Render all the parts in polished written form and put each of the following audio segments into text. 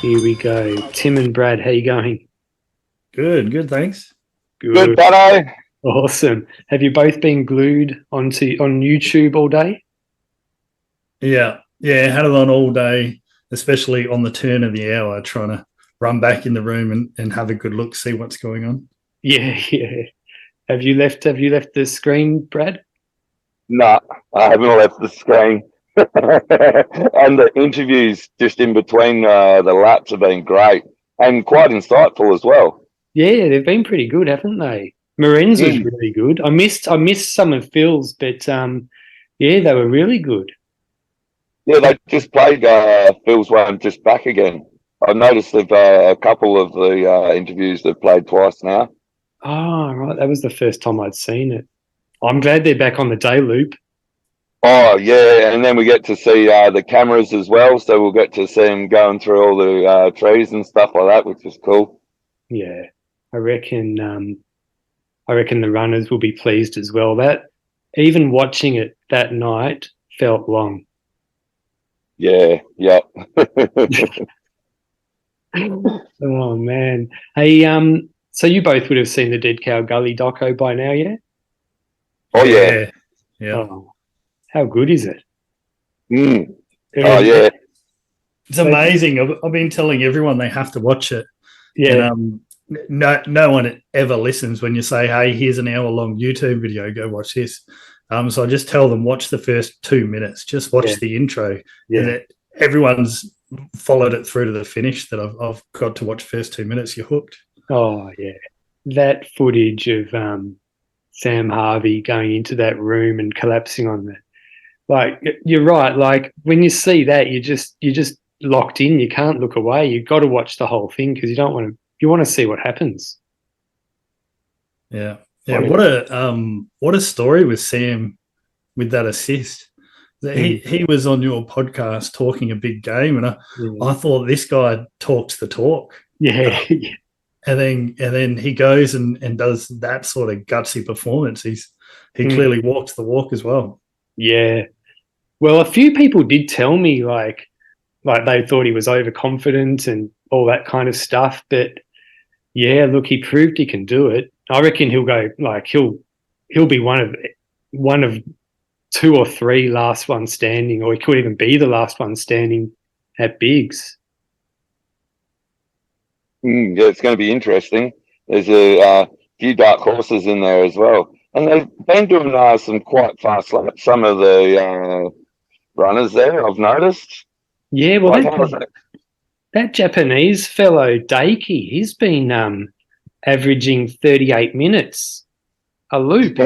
Here we go. Tim and Brad, how you going? Good, thanks. Good, Good. Patto. Awesome. Have you both been glued on YouTube all day? Yeah, had it on all day, especially on the turn of the hour, trying to run back in the room and have a good look, see what's going on. Yeah, yeah. Have you left the screen, Brad? No, I haven't left the screen. And the interviews just in between the laps have been great and quite insightful as well. Yeah, they've been pretty good, haven't they? Maren's was Mm. really good. I missed some of Phil's, but yeah, they were really good. Yeah, they just played Phil's one just back again. I've noticed that a couple of the interviews they've played twice now. Oh, right. That was the first time I'd seen it. I'm glad they're back on the day loop. Oh, yeah, and then we get to see the cameras as well, so we'll get to see them going through all the trees and stuff like that, which is cool. Yeah. I reckon I reckon the runners will be pleased as well. That even watching it that night felt long. Yeah, yeah. Oh man. Hey, so you both would have seen the Dead Cow Gully doco by now, yeah? Oh, yeah. Yeah. Oh, how good is it? Mm. Oh, It- yeah. It's amazing. I've been telling everyone they have to watch it, and yeah, no one ever listens when you say, "Hey, here's an hour-long YouTube video. Go watch this." So I just tell them watch the first 2 minutes. Just yeah, watch the intro, and yeah. everyone's followed it through to the finish. That I've got to watch first 2 minutes. You're hooked. Oh yeah. That footage of Sam Harvey going into that room and collapsing on the like you're right. Like when you see that, you just locked in. You can't look away. You've got to watch the whole thing because you want to see what happens. Yeah, yeah. What a, What a story with Sam with that assist. mm, He was on your podcast talking a big game, and yeah, I thought this guy talks the talk. yeah, Uh, and then he goes and does that sort of gutsy performance. He mm, clearly walks the walk as well. yeah. Well, a few people did tell me like they thought he was overconfident and all that kind of stuff. But yeah, look, he proved he can do it. I reckon he'll go like he'll be one of two or three last one standing, or he could even be the last one standing at Bigs. Yeah, it's going to be interesting. There's a few dark horses in there as well. And they've been doing some quite fast laps, some of the runners there, I've noticed. Yeah, well, Like, how's that? that Japanese fellow Daiki, he's been averaging 38 minutes a loop.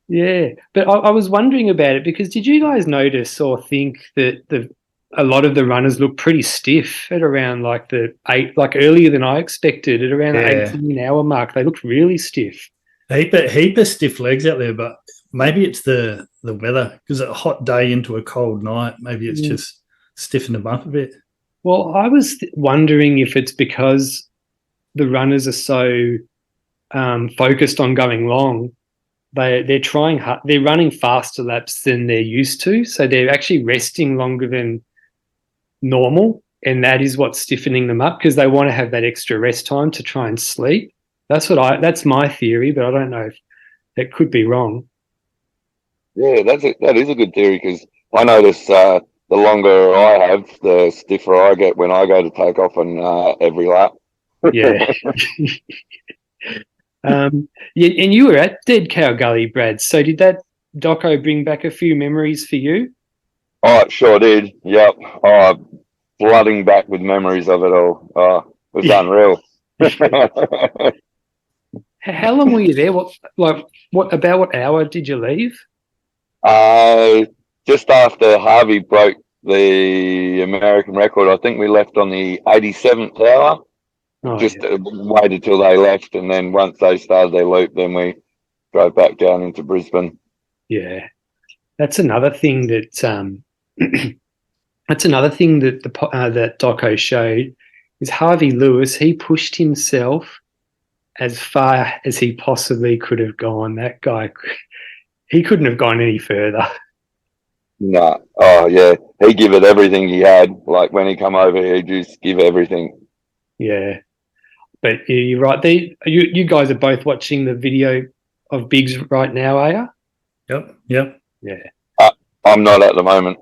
Yeah, but I was wondering about it because did you guys notice or think that a lot of the runners look pretty stiff at around like the eight, like earlier than I expected, at around the Yeah, 18-hour mark? They looked really stiff. heap of stiff legs out there, but maybe it's the weather because a hot day into a cold night. Maybe it's Mm. just stiffened them up a bit. Well, I was wondering if it's because the runners are so focused on going long. They're trying hard, they're running faster laps than they're used to, so they're actually resting longer than normal, and that is what's stiffening them up because they want to have that extra rest time to try and sleep. That's my theory, but I don't know if that could be wrong. Yeah, that is a good theory because I notice the longer I have, the stiffer I get when I go to take off on every lap. Yeah. Yeah, and you were at Dead Cow Gully, Brad. So did that doco bring back a few memories for you? Oh, it sure did. Yep. Oh, flooding back with memories of it all. Oh, it was unreal. How long were you there? What hour did you leave? Uh, just after Harvey broke the American record, I think we left on the 87th hour. Oh Just yeah, waited till they left, and then once they started their loop, then we drove back down into Brisbane. yeah. That's another thing that that's another thing that that doco showed is Harvey Lewis. He pushed himself as far as he possibly could have gone. That guy, he couldn't have gone any further. No. Oh yeah, he give it everything he had. Like when he come over, he just give everything. Yeah, but you're right. You guys are both watching the video of Biggs right now, are you? Yep. Yeah. I'm not at the moment.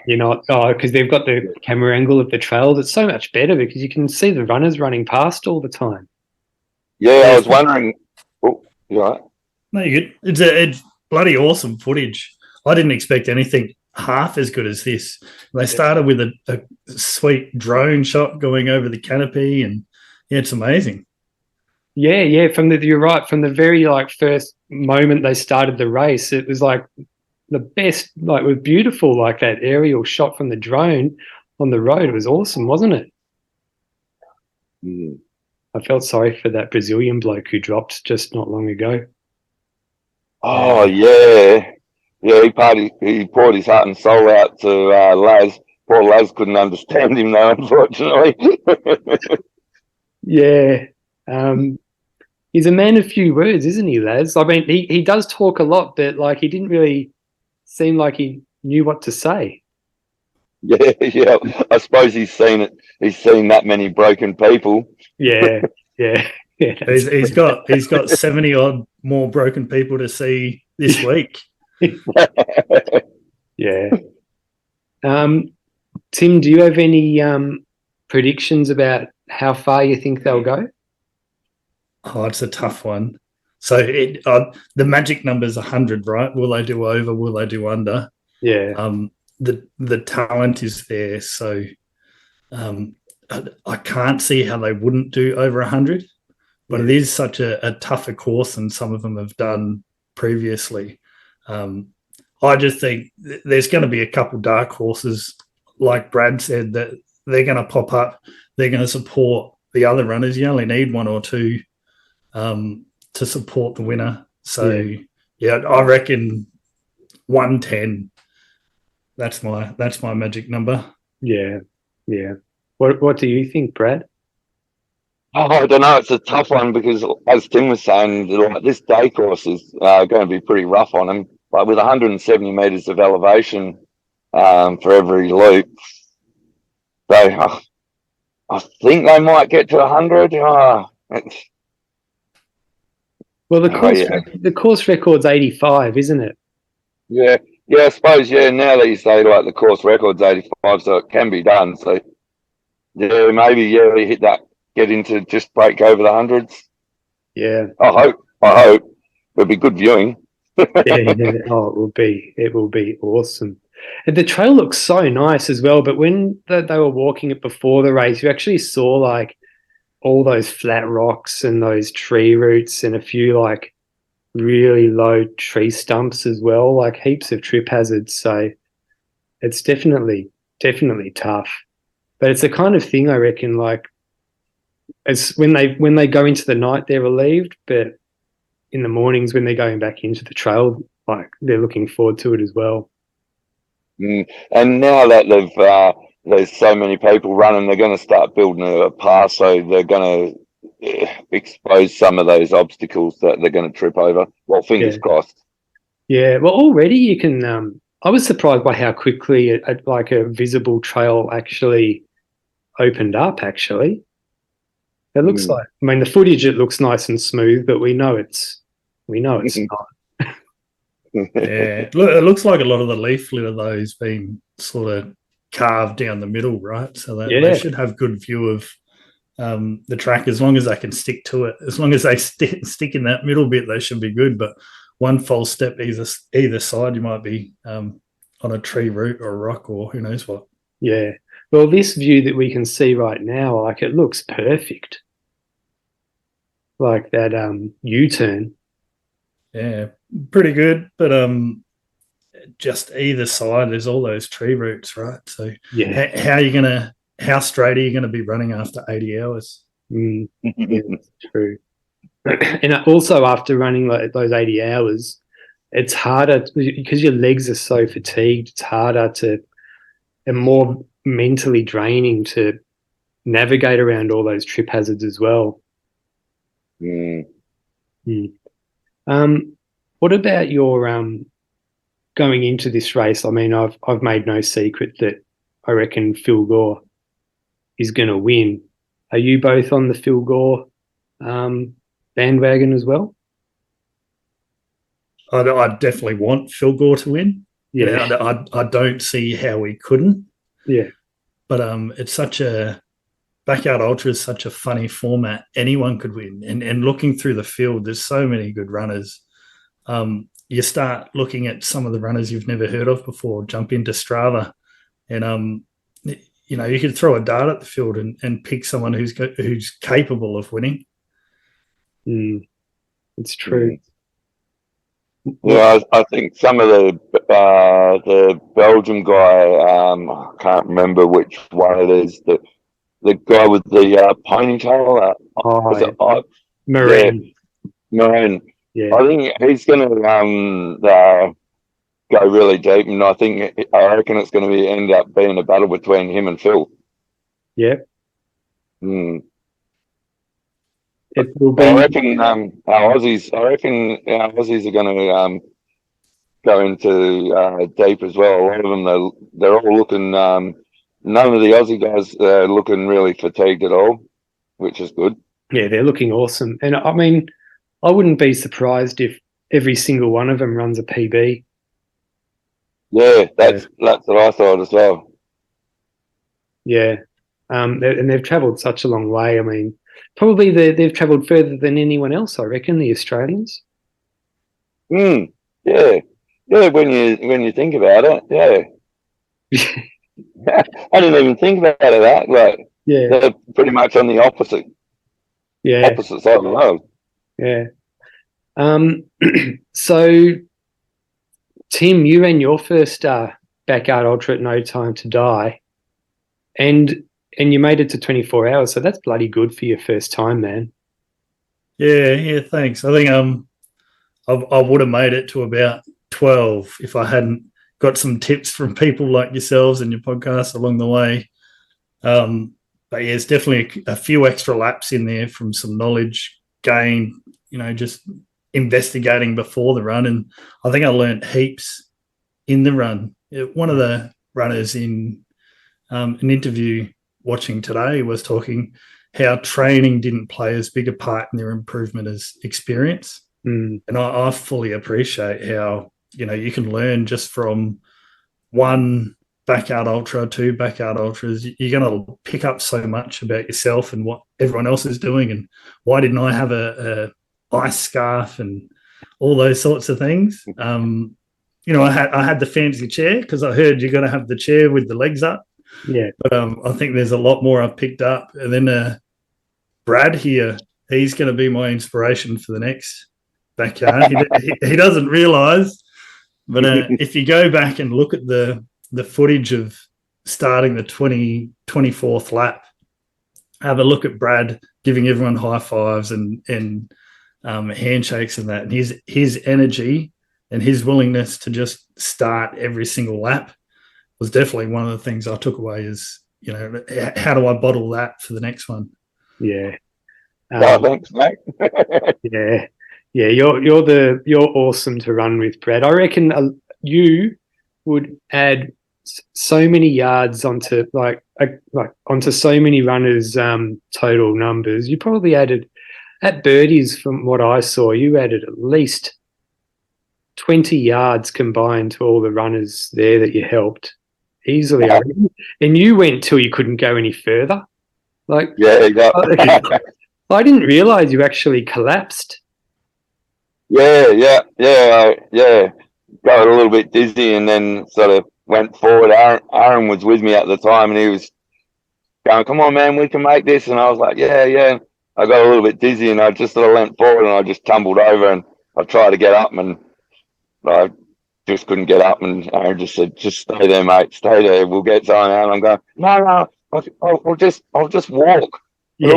You're not, oh, because they've got the camera angle of the trails. It's so much better because you can see the runners running past all the time. Yeah, I Yeah, was wondering. Oh, you all right? no, you're good. It's bloody awesome footage. I didn't expect anything half as good as this. They started with a sweet drone shot going over the canopy, and yeah, it's amazing. Yeah, yeah. You're right. From the very like first moment they started the race, it was like the best. Like it was beautiful. Like that aerial shot from the drone on the road was awesome, wasn't it? Mm. I felt sorry for that Brazilian bloke who dropped just not long ago. Oh yeah, yeah. He poured his heart and soul out to Laz. Poor Laz couldn't understand him though, unfortunately. Yeah. Um, he's a man of few words, isn't he, Laz? I mean, he does talk a lot, but like he didn't really seem like he knew what to say. Yeah, yeah. I suppose he's seen it. He's seen that many broken people. Yeah, yeah, yeah. He's got 70 odd more broken people to see this week. Yeah. Tim, do you have any predictions about how far you think they'll go? Oh, it's a tough one. So the magic number is 100, right? Will they do over? Will they do under? Yeah, The talent is there, so I can't see how they wouldn't do over 100. But it is such a tougher course than some of them have done previously. I just think there's going to be a couple dark horses, like Brad said, that they're going to pop up. They're going to support the other runners. You only need one or two to support the winner. So yeah, I reckon 110. That's my magic number. yeah, yeah. What do you think, Brad? Oh, I don't know. It's a tough one because, as Tim was saying, like this day course is going to be pretty rough on them. Like with 170 meters of elevation for every loop, I think they might get to 100. Well, Yeah, the course record's 85, isn't it? yeah, yeah. I suppose Now that you say like the course record's 85, so it can be done. So yeah, maybe we hit that, get into just break over the hundreds. Yeah. I hope it'll be good viewing. Yeah. Oh, it will be awesome. And the trail looks so nice as well. But when they were walking it before the race, you actually saw like all those flat rocks and those tree roots and a few like really low tree stumps as well, like heaps of trip hazards. So it's definitely tough. But it's the kind of thing I reckon like it's when they go into the night they're relieved, but in the mornings when they're going back into the trail, like they're looking forward to it as well. And now that there's so many people running, they're going to start building a path, so they're going to expose some of those obstacles that they're going to trip over. Well, fingers crossed. Yeah. Well, already you can. I was surprised by how quickly like a visible trail actually opened up. Actually, it looks like. I mean, the footage it looks nice and smooth, but we know it's not. Yeah, it looks like a lot of the leaf litter though has been sort of carved down the middle, right? So that they should have good view of the track as long as they can stick to it. As long as they stick in that middle bit, they should be good. But one false step either side, you might be on a tree root or a rock or who knows what. Yeah. Well, this view that we can see right now, like it looks perfect. Like that U-turn. Yeah, pretty good. But just either side, there's all those tree roots, right? So how straight are you gonna be running after 80 hours? Yeah, that's true. And also after running like those 80 hours, it's harder because your legs are so fatigued. It's harder and more mentally draining to navigate around all those trip hazards as well. What about going into this race, I mean, I've made no secret that I reckon Phil Gore is going to win. Are you both on the Phil Gore bandwagon as well? I definitely want Phil Gore to win. Yeah. I don't see how we couldn't. Yeah. But it's such a Backyard Ultra is such a funny format. Anyone could win. And looking through the field, there's so many good runners. You start looking at some of the runners you've never heard of before, jump into Strava, and you could throw a dart at the field and pick someone who's capable of winning. It's true. Yeah, I think some of the Belgium guy, I can't remember which one it is, the guy with the ponytail. Marine. Marine. Yeah. I think he's going to go really deep, and I reckon it's going to end up being a battle between him and Phil. Yeah. It will be. I reckon our Aussies are going to go into deep as well. A lot of them, they're all looking. None of the Aussie guys are looking really fatigued at all, which is good. Yeah, they're looking awesome, and I mean, I wouldn't be surprised if every single one of them runs a PB. Yeah, that's what I thought as well. Yeah, and they've travelled such a long way. I mean, probably they've travelled further than anyone else, I reckon, the Australians. Yeah. When you think about it, yeah. I didn't even think about it that way. Yeah, they're pretty much on the opposite. Yeah, opposite side of the road. Yeah. So, Tim, you ran your first Backyard Ultra at No Time to Die, and you made it to 24 hours. So that's bloody good for your first time, man. Yeah. Thanks. I think I would have made it to about 12 if I hadn't got some tips from people like yourselves and your podcast along the way. But yeah, it's definitely a few extra laps in there from some knowledge gained, just investigating before the run. And I think I learned heaps in the run. One of the runners in an interview watching today was talking how training didn't play as big a part in their improvement as experience. And I fully appreciate how, you can learn just from one Backyard Ultra, two Backyard Ultras. You're going to pick up so much about yourself and what everyone else is doing, and why didn't I have a ice scarf and all those sorts of things. I had the fancy chair because I heard you're going to have the chair with the legs up. Yeah. But I think there's a lot more I've picked up. And then Brad here, he's going to be my inspiration for the next Backyard. He doesn't realise, but if you go back and look at the footage of starting the 24th lap, have a look at Brad giving everyone high fives and handshakes and that, and his energy and his willingness to just start every single lap was definitely one of the things I took away. Is how do I bottle that for the next one? Yeah. Thanks, mate. Yeah. You're awesome to run with, Brad. I reckon you would add so many yards onto onto so many runners' total numbers. You probably added at Birdies, from what I saw, you added at least 20 yards combined to all the runners there that you helped easily. And you went till you couldn't go any further. I didn't realize you actually collapsed. Yeah. Got a little bit dizzy and then sort of went forward. Aaron was with me at the time and he was going, "Come on, man, we can make this." And I was like, yeah. I got a little bit dizzy and I just sort of went forward and I just tumbled over and I tried to get up and I just couldn't get up. And Aaron just said, "Just stay there, mate. Stay there. We'll get something out." And I'm going, "No, I'll just walk. Yeah.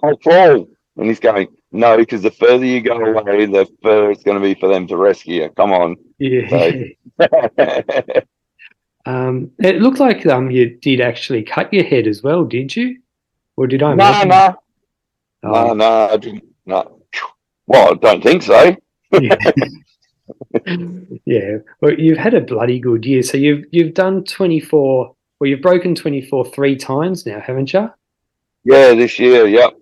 I'll fall." And he's going, "No, because the further you go away, the further it's going to be for them to rescue you. Come on." Yeah. So. It looked like you did actually cut your head as well, did you? Or did I? No, I didn't. No. Well, I don't think so. Yeah. Yeah. Well, you've had a bloody good year. So you've done 24. Well, you've broken 24 3 times now, haven't you? Yeah, this year, yep.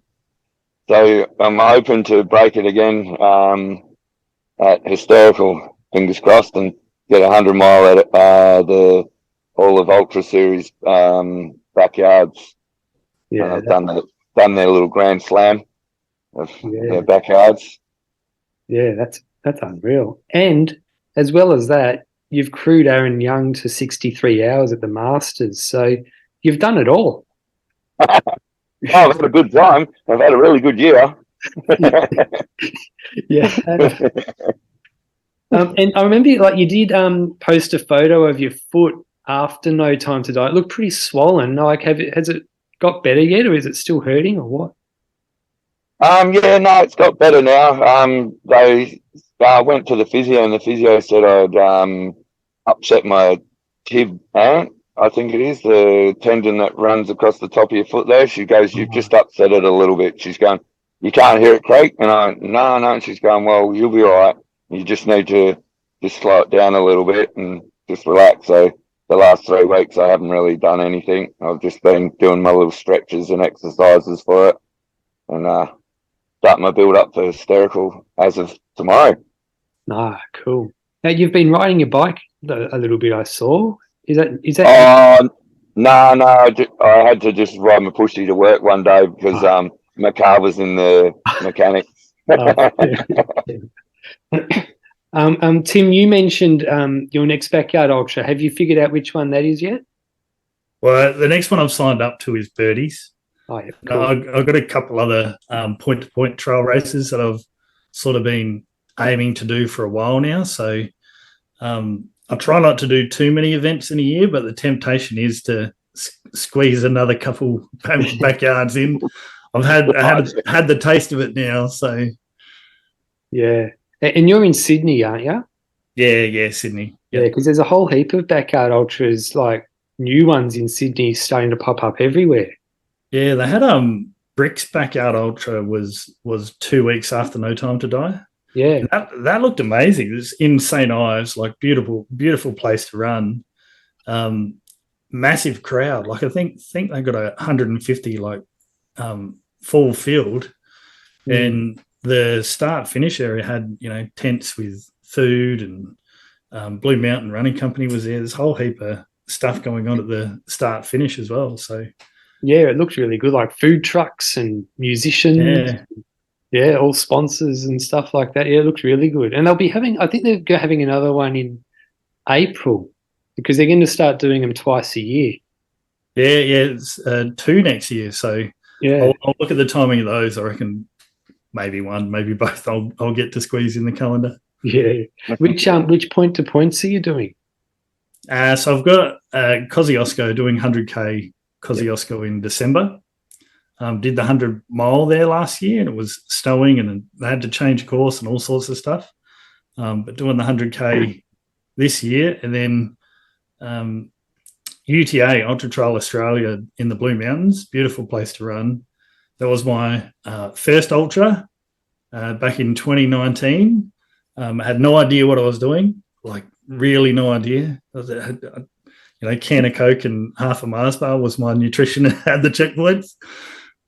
So I'm hoping to break it again at historical, fingers crossed, and get 100 mile at the all of Ultra Series backyards. Yeah. I've done their little Grand Slam of Yeah. their backyards. Yeah. That's unreal. And as well as that, you've crewed Aaron Young to 63 hours at the Masters. So you've done it all. Oh, I've had a good time. I've had a really good year. Yeah. And I remember like you did post a photo of your foot after No Time to Die. It looked pretty swollen. Like has it got better yet, or is it still hurting, or what? Yeah, no, it's got better now. They went to the physio, and the physio said I'd upset my tib ant. I think it is the tendon that runs across the top of your foot there. She goes, "You've just upset it a little bit." She's going, "You can't hear it creak," and I, "No, no." And she's going, "Well, you'll be all right. You just need to just slow it down a little bit and just relax." So the last 3 weeks, I haven't really done anything. I've just been doing my little stretches and exercises for it, and start my build up for hysterical as of tomorrow. Ah, cool. Now you've been riding your bike a little bit. I saw. Is that? No, I had to just ride my pushy to work one day because my car was in the mechanics. Tim, you mentioned your next backyard ultra. Have you figured out which one that is yet? Well, the next one I've signed up to is Birdies. Oh, yeah, cool. I've got a couple other point-to-point trail races that I've sort of been aiming to do for a while now. So I try not to do too many events in a year, but the temptation is to squeeze another couple backyards in. I had the taste of it now. So yeah, and you're in Sydney, aren't you? Yeah, Sydney. Yeah, because there's a whole heap of backyard ultras, like new ones in Sydney, starting to pop up everywhere. Yeah, they had Brick's Backyard Ultra was 2 weeks after No Time to Die. Yeah, that looked amazing. It was in St. Ives, like beautiful place to run. Massive crowd. Like I think they got 150 like full field, and the start finish area had tents with food, and Blue Mountain Running Company was there. There's a whole heap of stuff going on at the start finish as well. So yeah, it looks really good, like food trucks and musicians. Yeah, all sponsors and stuff like that. Yeah, it looks really good. And they'll be I think they're having another one in April because they're going to start doing them twice a year. Yeah, it's 2 next year. So yeah, I'll look at the timing of those. I reckon maybe one, maybe both. I'll get to squeeze in the calendar. Yeah. Which point to points are you doing? So I've got Kosciuszko doing 100K Kosciuszko in December. Did the 100-mile there last year, and it was snowing, and they had to change course and all sorts of stuff. But doing the 100K this year, and then UTA, Ultra Trail Australia in the Blue Mountains, beautiful place to run. That was my first ultra back in 2019. I had no idea what I was doing, like really no idea. A can of Coke and half a Mars bar was my nutrition at the checkpoints.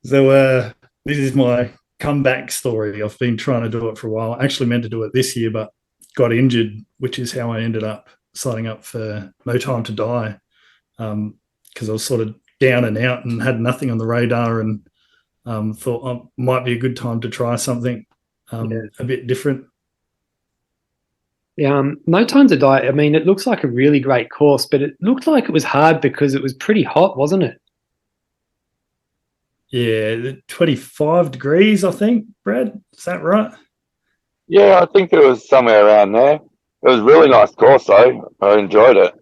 So this is my comeback story. I've been trying to do it for a while. I actually meant to do it this year, but got injured, which is how I ended up signing up for No Time to Die, because I was sort of down and out and had nothing on the radar, and thought might be a good time to try something a bit different. No Time to Die. I mean, it looks like a really great course, but it looked like it was hard because it was pretty hot, wasn't it? Yeah, 25 degrees, I think, Brad. Is that right? Yeah, I think it was somewhere around there. It was a really nice course, though. I enjoyed it.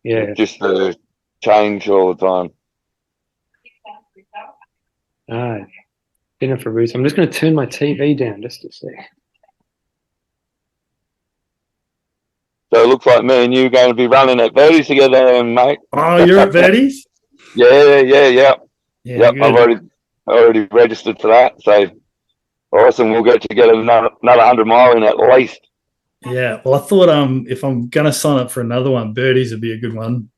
Yeah. Just the change all the time. Jennifer Roos. I'm just going to turn my TV down just a sec. So it looks like me and you are going to be running at Verdi's together, mate. Oh, you're at Verdi's? Yeah. Yep, I've already registered for that. So awesome. We'll get to get another 100 mile in at least. Yeah. Well, I thought if I'm gonna sign up for another one, Birdies would be a good one.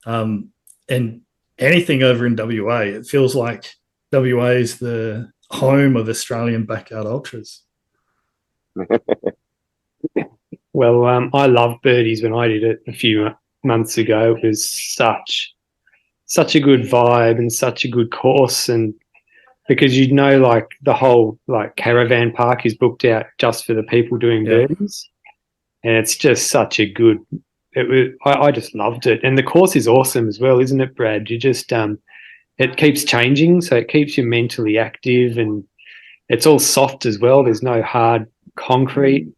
And anything over in WA, it feels like WA is the home of Australian backyard ultras. Well, I loved Birdies when I did it a few months ago. It was such a good vibe and such a good course, and because like the whole like caravan park is booked out just for the people doing birdies, and it's just such a good. It was I just loved it, and the course is awesome as well, isn't it, Brad? You just it keeps changing, so it keeps you mentally active, and it's all soft as well. There's no hard concrete.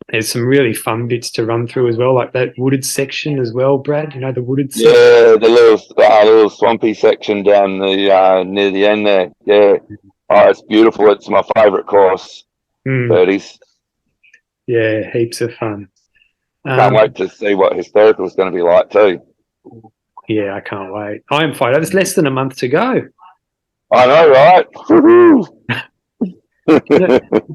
There's some really fun bits to run through as well, like that wooded section as well, Brad. You know, the wooded section. Yeah, the little swampy section down the near the end there. Yeah, oh, it's beautiful. It's my favourite course. Birdies. Yeah, heaps of fun. Can't wait to see what historical is going to be like too. Yeah, I can't wait. I am fine. There's less than a month to go. I know, right? Do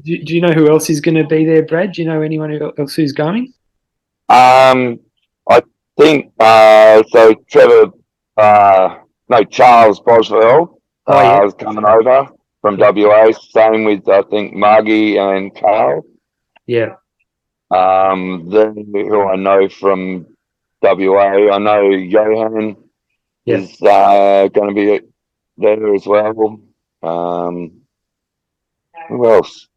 you know who else is going to be there, Brad? Do you know anyone else who's going? I think so. Trevor, no, Charles Boswell is coming over from WA. Same with I think Margie and Carl. Yeah. Then who I know from WA, I know Johan is going to be there as well. Who else?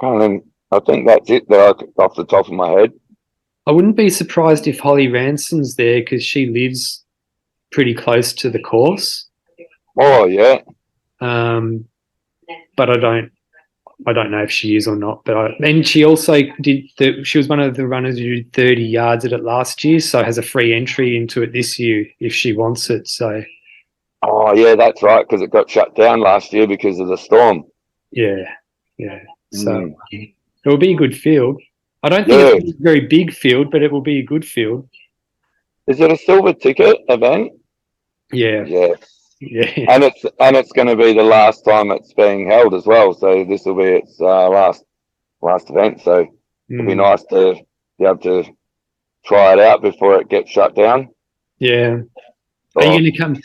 I think that's it off the top of my head. I wouldn't be surprised if Holly Ransom's there because she lives pretty close to the course. Oh yeah. But I don't know if she is or not. And she also she was one of the runners who did 30 yards at it last year, so has a free entry into it this year if she wants it. So. Oh yeah, that's right, because it got shut down last year because of the storm. Yeah. So it will be a good field. I don't think it's a very big field, but it will be a good field. Is it a silver ticket event? Yeah. Yeah. Yeah. And it's going to be the last time it's being held as well. So this will be its last event. So it'll be nice to be able to try it out before it gets shut down. Yeah. Are you going to come?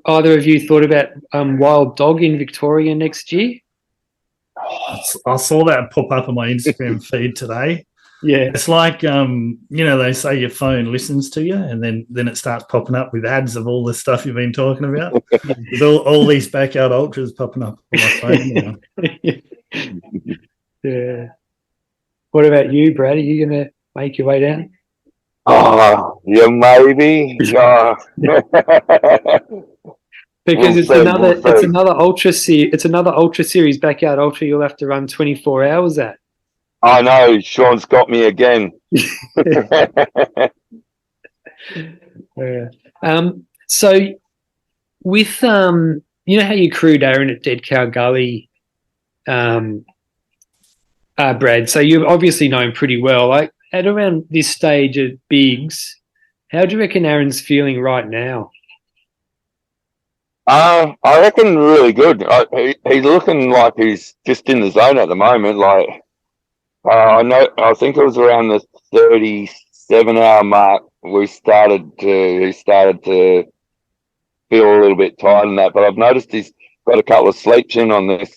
Either of you thought about Wild Dog in Victoria next year? I saw that pop up on my Instagram feed today. Yeah, it's like they say your phone listens to you, and then it starts popping up with ads of all the stuff you've been talking about. With all these backyard ultras popping up on my phone now. Yeah. What about you, Brad? Are you going to make your way down? Oh, yeah, maybe. Because it's another ultra series backyard ultra. You'll have to run 24 hours at. I know. Sean's got me again. So with you know how you crewed Aaron at Dead Cow Gully, Brad. So you obviously know him pretty well. Like at around this stage at Biggs, how do you reckon Aaron's feeling right now? I reckon really good. He's looking like he's just in the zone at the moment. Like I think it was around the 37-hour mark he started to feel a little bit tired in that. But I've noticed he's got a couple of sleeps in on this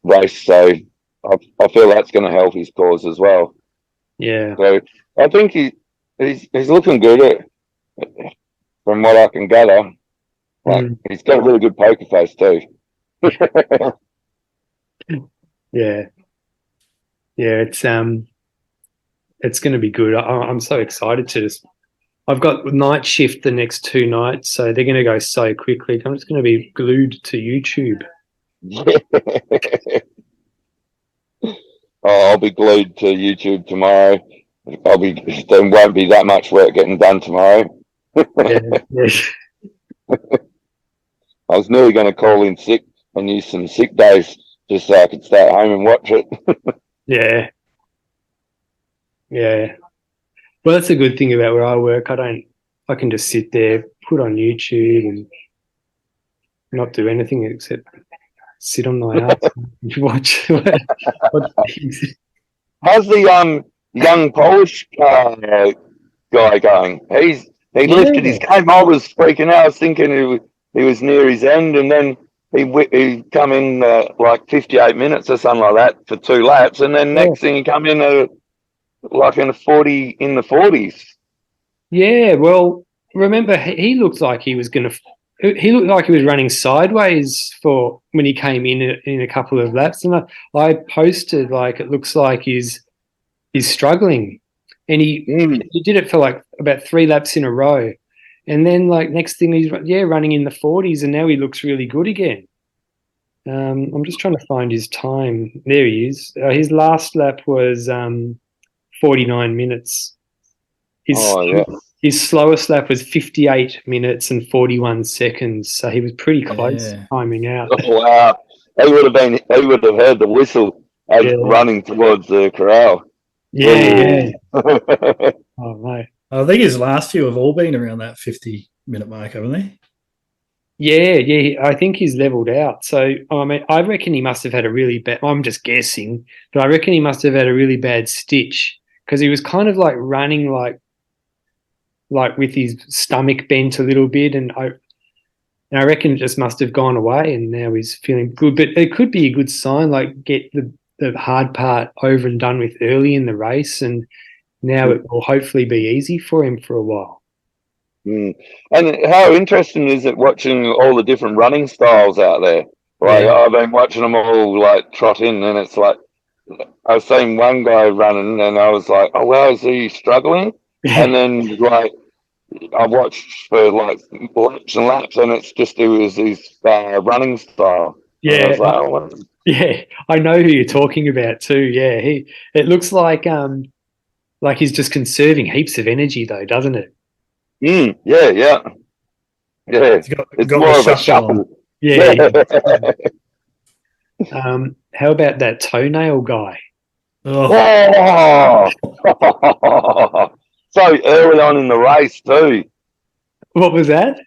race, so I feel that's going to help his cause as well. Yeah. So I think he's looking good from what I can gather. He's got a really good poker face too. Yeah. It's going to be good. I'm so excited to just. I've got night shift the next 2 nights, so they're going to go so quickly. I'm just going to be glued to YouTube. I'll be glued to YouTube tomorrow. There won't be that much work getting done tomorrow. Yeah. I was nearly going to call in sick and use some sick days just so I could stay at home and watch it. Yeah. Well, that's a good thing about where I work. I can just sit there, put on YouTube and not do anything except sit on my ass and watch things. How's the young Polish guy going? He lifted his game. I was freaking out. I was thinking he was near his end, and then he come in like 58 minutes or something like that for 2 laps, and then next thing he come in like in the 40s. Yeah, well, remember he looked like he was going to. He looked like he was running sideways for when he came in a couple of laps, and I posted like it looks like he's struggling, and he did it for like about 3 laps in a row, and then like next thing he's running in the 40s, and now he looks really good again. I'm just trying to find his time. There he is. His last lap was 49 minutes. His slowest lap was 58 minutes and 41 seconds. So he was pretty close timing out. Oh, wow. He would have heard the whistle running towards the corral. Yeah. Oh, mate. I think his last few have all been around that 50-minute mark, haven't they? Yeah. I think he's leveled out. So, I mean, I reckon he must have had a really bad, I'm just guessing, but I reckon he must have had a really bad stitch because he was kind of like running like with his stomach bent a little bit. And I reckon it just must have gone away and now he's feeling good. But it could be a good sign, like get the hard part over and done with early in the race. And now it will hopefully be easy for him for a while. And how interesting is it watching all the different running styles out there? Like I've been watching them all like trot in, and it's like I was seeing one guy running, and I was like, "Oh wow, is he struggling?" And then like I watched for like laps and laps, and it was his running style. Yeah, and I was like, oh, wow. Yeah, I know who you're talking about too. Yeah, it looks like he's just conserving heaps of energy though, doesn't it? Yeah. It's more of a shuffle. Yeah. How about that toenail guy? Oh. So early on in the race too. What was that?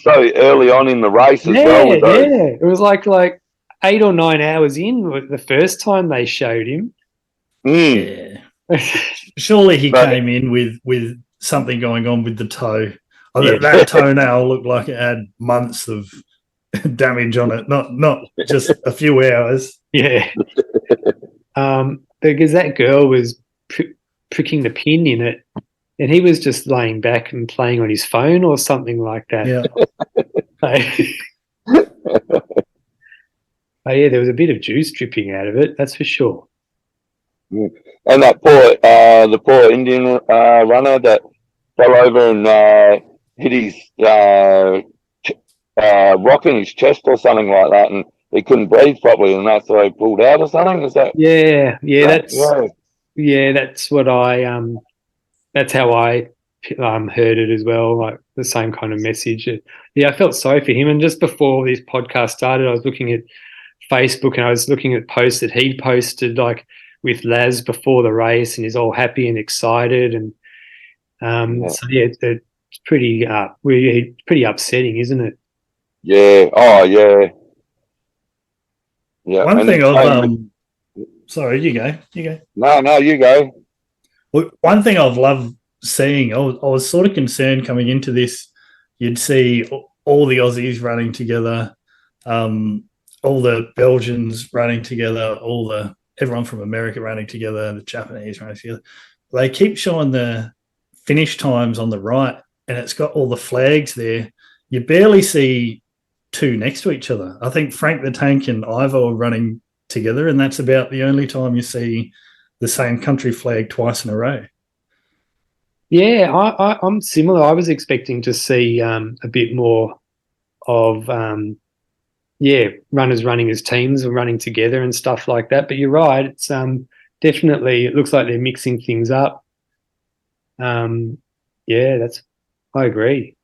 So early on in the race as well. Yeah. It was like 8 or 9 hours in the first time they showed him. Yeah. Surely he came in with something going on with the toe. That toenail looked like it had months of damage on it, not just a few hours. Yeah. Because that girl was pricking the pin in it, and he was just laying back and playing on his phone or something like that. Yeah. Oh yeah, there was a bit of juice dripping out of it. That's for sure. And that the poor Indian runner that fell over and hit his rock in his chest or something like that, and he couldn't breathe properly, and that's why he pulled out or something. Is that? That's what I that's how I heard it as well, like the same kind of message. I felt sorry for him. And just before this podcast started, I was looking at Facebook and I was looking at posts that he posted like with Laz before the race, and he's all happy and excited, and it's pretty pretty upsetting, isn't it? Yeah. Oh yeah. Yeah. One thing I've sorry, you go. No, you go. Well, one thing I've loved seeing, I was sort of concerned coming into this, you'd see all the Aussies running together, all the Belgians running together, everyone from America running together, the Japanese running together. They keep showing the finish times on the right, and it's got all the flags there. You barely see two next to each other. I think Frank the Tank and Ivo are running together, and that's about the only time you see the same country flag twice in a row. Yeah, I'm similar. I was expecting to see a bit more of runners running as teams or running together and stuff like that. But you're right. It's definitely, it looks like they're mixing things up. I agree.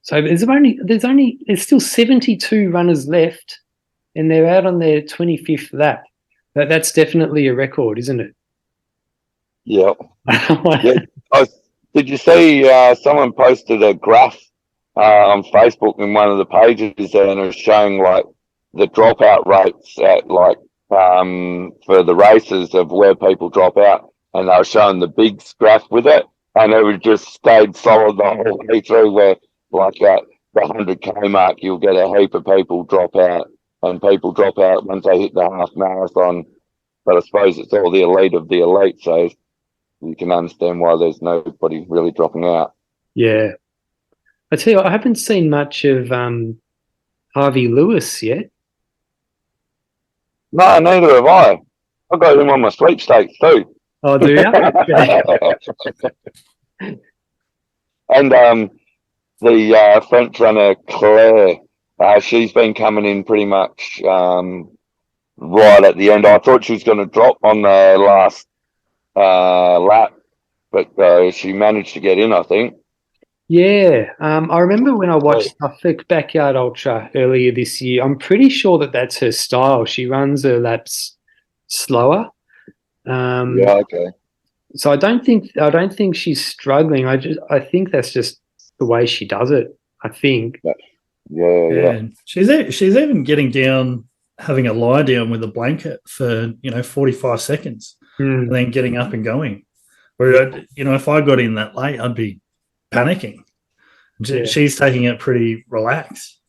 So there's still 72 runners left, and they're out on their 25th lap. That's definitely a record, isn't it? Yeah. Did you see someone posted a graph on Facebook in one of the pages there, and it was showing like the dropout rates at like for the races of where people drop out, and they were showing the big graph with it, and it would just stayed solid the whole way through. Where like at the 100K mark, you'll get a heap of people drop out, and people drop out once they hit the half marathon. But I suppose it's all the elite of the elite, so you can understand why there's nobody really dropping out. Yeah. I tell you what, I haven't seen much of Harvey Lewis yet. No, neither have I. I've got him on my sweepstakes too. Oh, do you? And the French runner Claire, she's been coming in pretty much right at the end. I thought she was going to drop on the last lap, but she managed to get in, I think. Yeah, I remember when I watched Suffolk Backyard Ultra earlier this year. I'm pretty sure that that's her style. She runs her laps slower. Yeah, okay. So I don't think she's struggling. I think that's just the way she does it. I think. Yeah. She's even getting down, having a lie down with a blanket for 45 seconds, and then getting up and going. Where if I got in that late, I'd be panicking. Yeah. She's taking it pretty relaxed.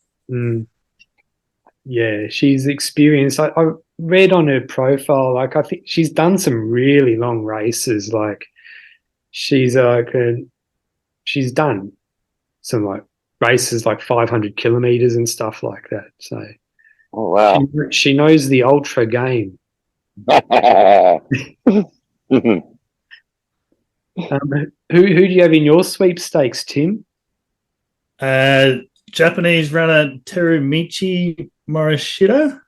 Yeah, she's experienced. I read on her profile, like I think she's done some really long races. Like she's done some like races like 500 kilometers and stuff like that. So, oh wow, she knows the ultra game. Who do you have in your sweepstakes, Tim? Japanese runner Terumichi Morishita.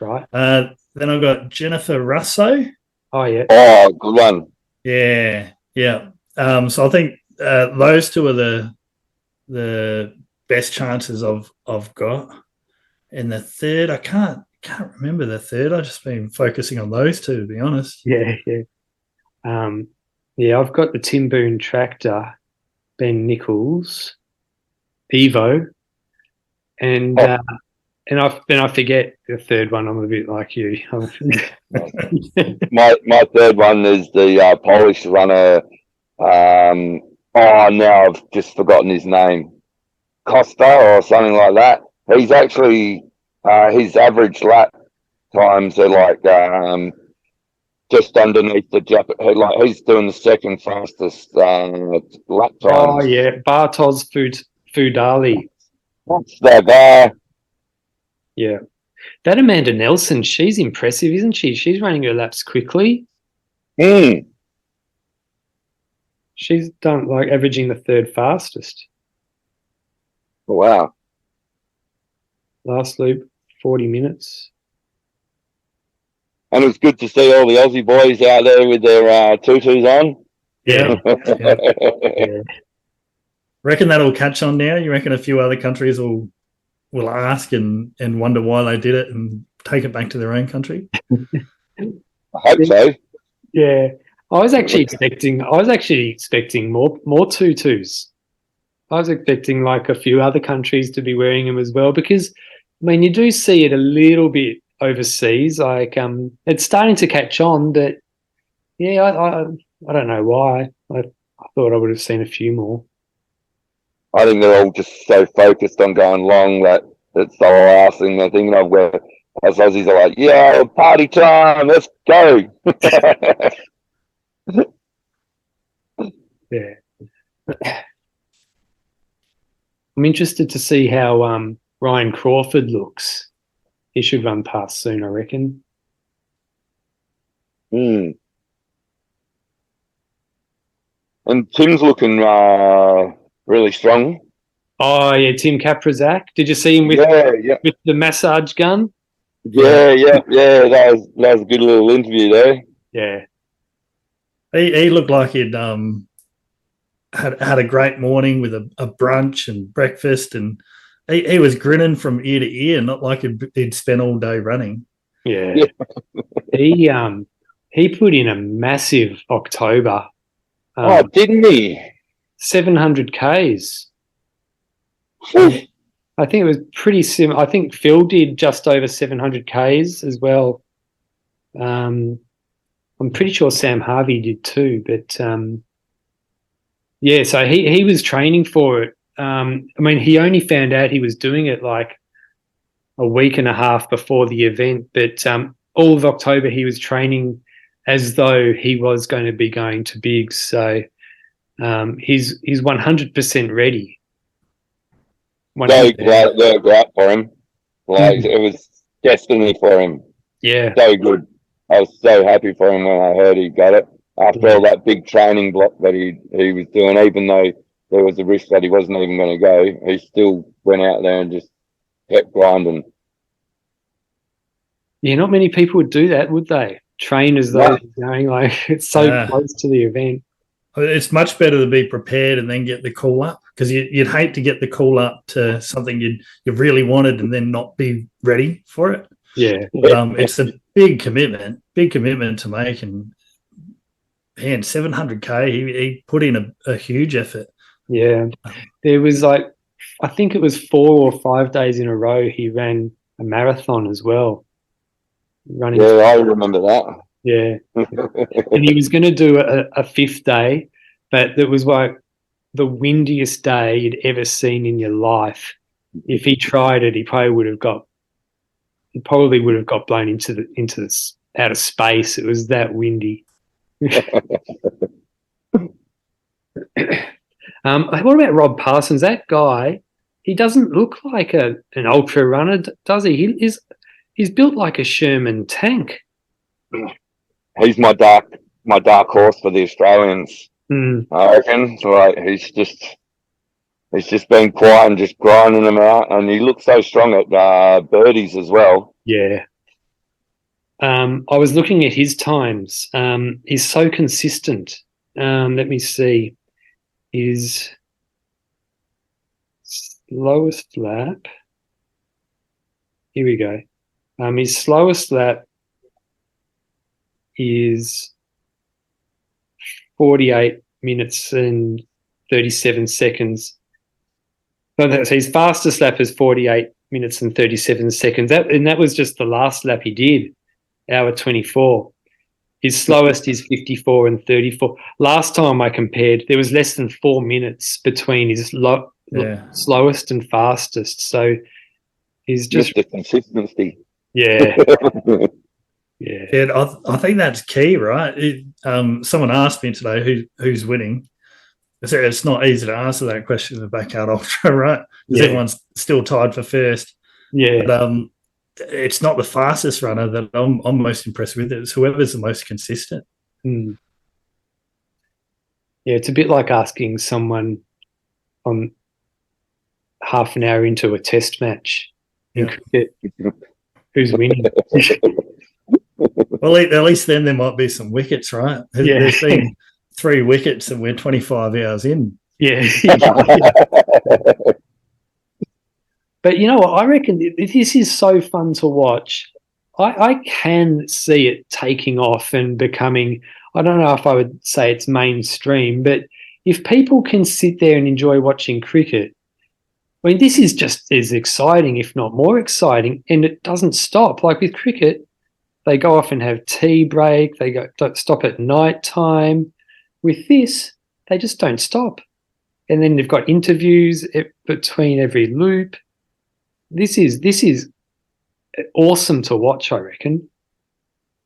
Right. Then I've got Jennifer Russo. Oh yeah. Oh, good one. Yeah. So I think those two are the best chances I've got. And the third, I can't remember the third. I've just been focusing on those two, to be honest. Yeah. I've got the Tim Boone Tractor, Ben Nichols, Evo, and I forget the third one. I'm a bit like you. my third one is the Polish runner. Now I've just forgotten his name, Costa or something like that. He's actually his average lap times are like just underneath the Japan. Like he's doing the second fastest lap times. Oh yeah, Bartosz Fudali. That's the guy. Yeah. That Amanda Nelson, she's impressive, isn't she? She's running her laps quickly. She's done like averaging the third fastest. Wow. Last loop, 40 minutes. And it's good to see all the Aussie boys out there with their tutus on. Yeah. Reckon that'll catch on now? You reckon a few other countries will ask and wonder why they did it and take it back to their own country? I hope so. Yeah. I was actually expecting more tutus. I was expecting like a few other countries to be wearing them as well, because I mean you do see it a little bit overseas. Like it's starting to catch on, but yeah, I don't know why. I thought I would have seen a few more. I think they're all just so focused on going long that it's the last thing they're thinking of, where us Aussies are like, yeah, party time, let's go. Yeah. I'm interested to see how Ryan Crawford looks. He should run past soon, I reckon. And Tim's looking really strong. Oh yeah, Tim Kaprizak. Did you see him with the massage gun? Yeah. That was a good little interview there. Yeah. He looked like he'd had a great morning with a brunch and breakfast, and he was grinning from ear to ear, not like he'd spent all day running. Yeah. He put in a massive October. Didn't he? 700 Ks. I think it was pretty similar. I think Phil did just over 700 Ks as well. I'm pretty sure Sam Harvey did too, but yeah, so he was training for it. I mean, he only found out he was doing it like a week and a half before the event, but all of October he was training as though he was going to be going to Bigs. So he's 100% ready. They're great for him. Like it was destiny for him. Yeah. So good. I was so happy for him when I heard he got it. After all that big training block that he was doing, even though there was a risk that he wasn't even going to go, he still went out there and just kept grinding. Yeah, not many people would do that, would they? Train as though they're going, like it's so close to the event. It's much better to be prepared and then get the call up, because you'd hate to get the call up to something you really wanted and then not be ready for it. Yeah. It's a big commitment to make, and 700K, he put in a huge effort. Yeah. There was like, I think it was 4 or 5 days in a row he ran a marathon as well. I remember that. Yeah. And he was going to do a 5th day, but it was like the windiest day you'd ever seen in your life. If he tried it, he probably would have got blown into the out of space. It was that windy. What about Rob Parsons? That guy, he doesn't look like an ultra runner, does he? He's built like a Sherman tank. He's my dark horse for the Australians. I reckon. Like he's just been quiet and just grinding them out, and he looks so strong at birdies as well. Yeah. I was looking at his times. He's so consistent. Let me see. His slowest lap. Here we go. His slowest lap is 48 minutes and 37 seconds. So his fastest lap is 48 minutes and 37 seconds. That was just the last lap he did, hour 24. His slowest is 54 and 34. Last time I compared, there was less than 4 minutes between his slowest and fastest. So he's just the consistency. Yeah. Yeah. I think that's key, right? Someone asked me today who's winning. It's not easy to answer that question in the backyard ultra, right? Because everyone's still tied for first. Yeah. But it's not the fastest runner that I'm most impressed with. It's whoever's the most consistent. Yeah, it's a bit like asking someone on half an hour into a test match in cricket who's winning. Well, at least then there might be some wickets, right? There's been 3 wickets and we're 25 hours in. Yeah. But you know what? I reckon this is so fun to watch. I can see it taking off and becoming, I don't know if I would say it's mainstream, but if people can sit there and enjoy watching cricket, I mean, this is just as exciting, if not more exciting, and it doesn't stop. Like with cricket, they go off and have tea break. They don't stop at night time. With this, they just don't stop. And then they've got interviews between every loop. This is awesome to watch, I reckon.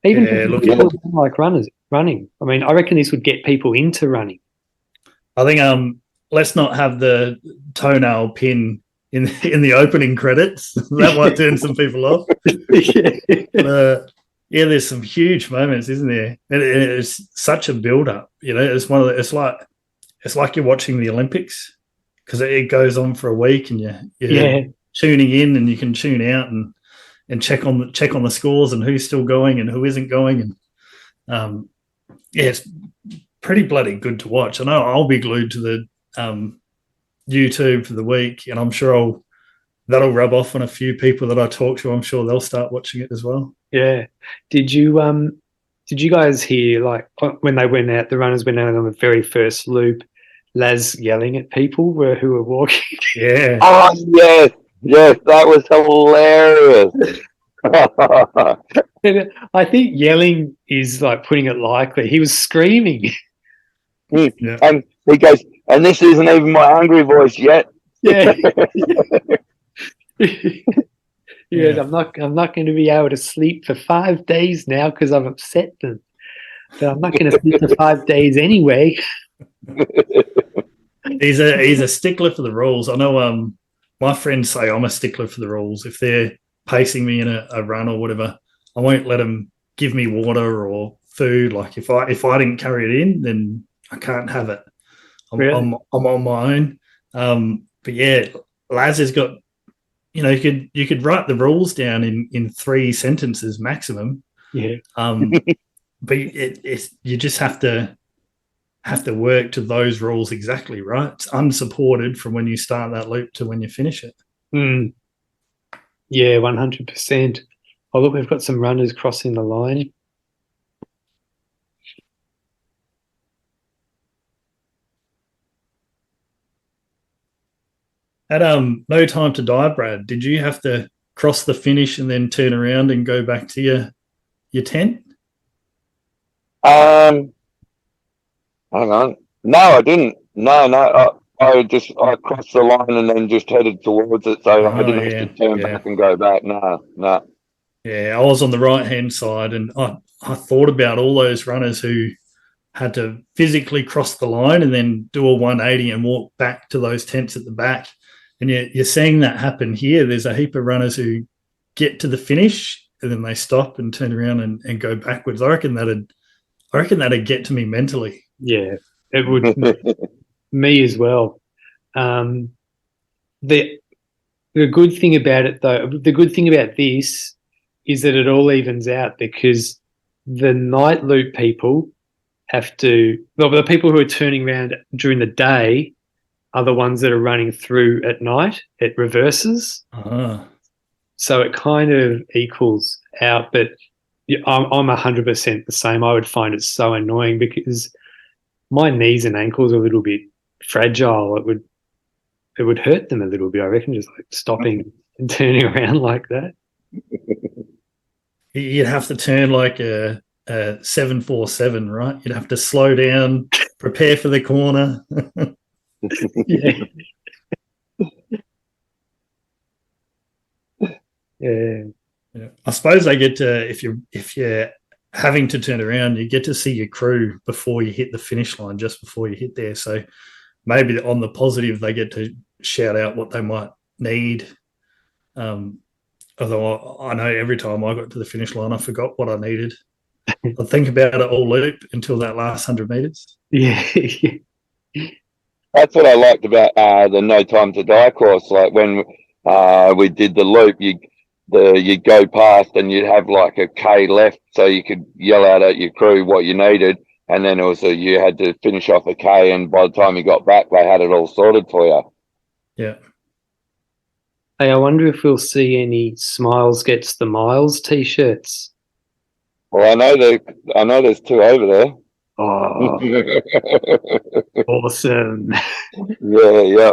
Even people who don't like running. I mean, I reckon this would get people into running. I think let's not have the toenail pin in the opening credits. That might turn some people off. There's some huge moments, isn't there? And it's such a build-up. You know, it's like you're watching the Olympics, because it goes on for a week, and you're tuning in, and you can tune out and check on the scores and who's still going and who isn't going. And it's pretty bloody good to watch. I know I'll be glued to the YouTube for the week, and I'm sure that'll rub off on a few people that I talk to. I'm sure they'll start watching it as well. Yeah. Did you guys hear, like, when they went out, the runners went out on the very first loop, Laz yelling at people who were walking. Yeah. Oh, yes, that was hilarious. I think yelling is like putting it lightly. He was screaming. Yeah. And he goes, and this isn't even my hungry voice yet. Yeah. Yes, Yeah. I'm not going to be able to sleep for 5 days now because I've upset them. But I'm not going to sleep for 5 days anyway. He's a stickler for the rules. I know my friends say I'm a stickler for the rules. If they're pacing me in a run or whatever, I won't let them give me water or food. Like if I didn't carry it in, then I can't have it. Really? I'm on my own. But yeah, Laz has got, you could write the rules down in 3 sentences maximum. Yeah. But you just have to work to those rules exactly, right? It's unsupported from when you start that loop to when you finish it. Mm. Yeah, 100%. Oh, look, we've got some runners crossing the line. At No Time to Die, Brad, did you have to cross the finish and then turn around and go back to your tent? Hang on. No, I didn't. No. I crossed the line and then just headed towards it, so I didn't have to turn back and go back. No. Yeah, I was on the right-hand side, and I thought about all those runners who had to physically cross the line and then do a 180 and walk back to those tents at the back. And you're seeing that happen here. There's a heap of runners who get to the finish and then they stop and turn around and go backwards. I reckon that'd get to me mentally. Yeah, it would. Me as well. The good thing about it, though, the good thing about this is that it all evens out because the night loop people have to. Well, the people who are turning around during the day are the ones that are running through at night. It reverses. So it kind of equals out, but I'm 100% the same. I would find it so annoying because my knees and ankles are a little bit fragile. It would hurt them a little bit, I reckon, just like stopping and turning around like that. You'd have to turn like a 747, right? You'd have to slow down, prepare for the corner. Yeah. Yeah. I suppose they get to, if you're having to turn around, you get to see your crew before you hit the finish line, just before you hit there. So maybe on the positive, they get to shout out what they might need. Although I know every time I got to the finish line, I forgot what I needed. I'd think about it all loop until that last 100 meters. Yeah. That's what I liked about the No Time to Die course. Like when we did the loop, you'd go past and you'd have like a K left, so you could yell out at your crew what you needed, and then also you had to finish off a K, and by the time you got back, they had it all sorted for you. Yeah. Hey, I wonder if we'll see any Smiles Gets the Miles t-shirts. Well, I know there's 2 over there. Oh, awesome. Yeah.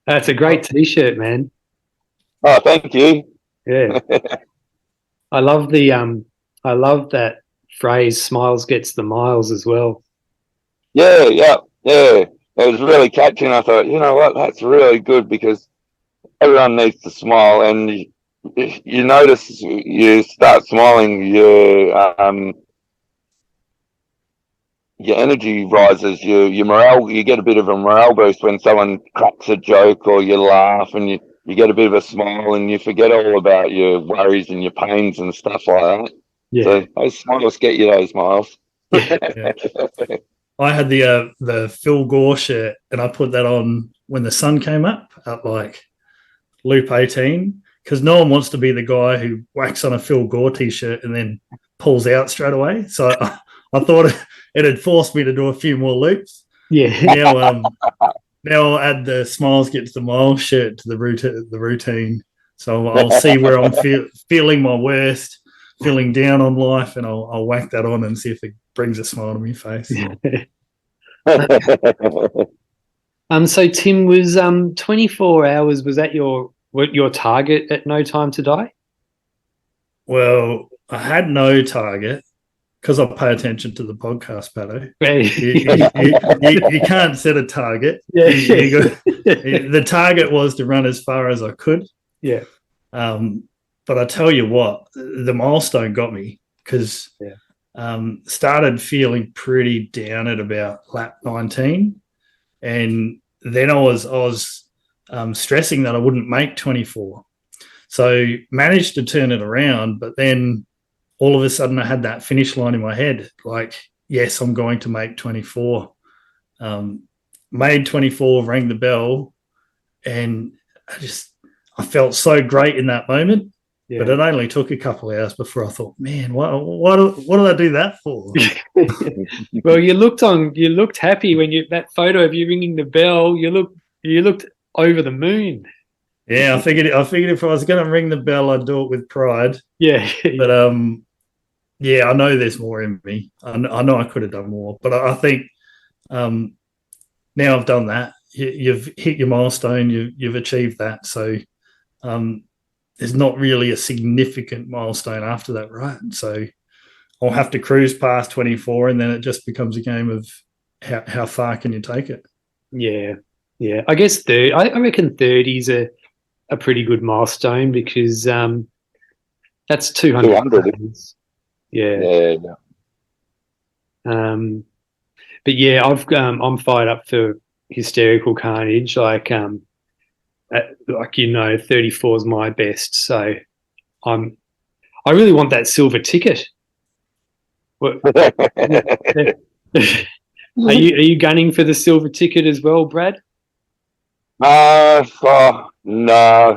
That's a great t-shirt, man. Oh, thank you. Yeah. I love that phrase, Smiles Gets the Miles, as well. Yeah. It was really catchy, and I thought, you know what, that's really good because everyone needs to smile, and you notice you start smiling, your energy rises, your morale, you get a bit of a morale boost when someone cracks a joke or you laugh and you get a bit of a smile and you forget all about your worries and your pains and stuff like that. Yeah. So those smiles get you those miles. Yeah. I had the Phil Gore shirt, and I put that on when the sun came up at like loop 18, because no one wants to be the guy who whacks on a Phil Gore t-shirt and then pulls out straight away. So I thought it had forced me to do a few more loops. Yeah. Now I'll add the Smiles Gets the Miles shirt to the routine. So I'll see where I'm feeling my worst, feeling down on life, and I'll whack that on and see if it brings a smile to my face. So Tim, was 24 hours, was that your target at No Time to Die? Well, I had no target because I pay attention to the podcast, Patto. You can't set a target. The target was to run as far as I could. Yeah. But I tell you what, the milestone got me because started feeling pretty down at about lap 19. And then I was stressing that I wouldn't make 24. So managed to turn it around, but then all of a sudden I had that finish line in my head. Like, yes, I'm going to make 24. Made 24, rang the bell, and I felt so great in that moment. Yeah. But it only took a couple of hours before I thought, man, what did I do that for? Well, you looked happy when that photo of you ringing the bell. You looked over the moon. Yeah, I figured if I was going to ring the bell, I'd do it with pride. Yeah. But I know there's more in me. I know I could have done more, but I think now I've done that. You've hit your milestone. You've achieved that. So there's not really a significant milestone after that, right? So I'll have to cruise past 24, and then it just becomes a game of how far can you take it? Yeah. I guess I reckon 30 is a pretty good milestone because that's 200. Yeah. But yeah, I'm fired up for hysterical carnage. Like 34 is my best. So I really want that silver ticket. Are you gunning for the silver ticket as well, Brad? No,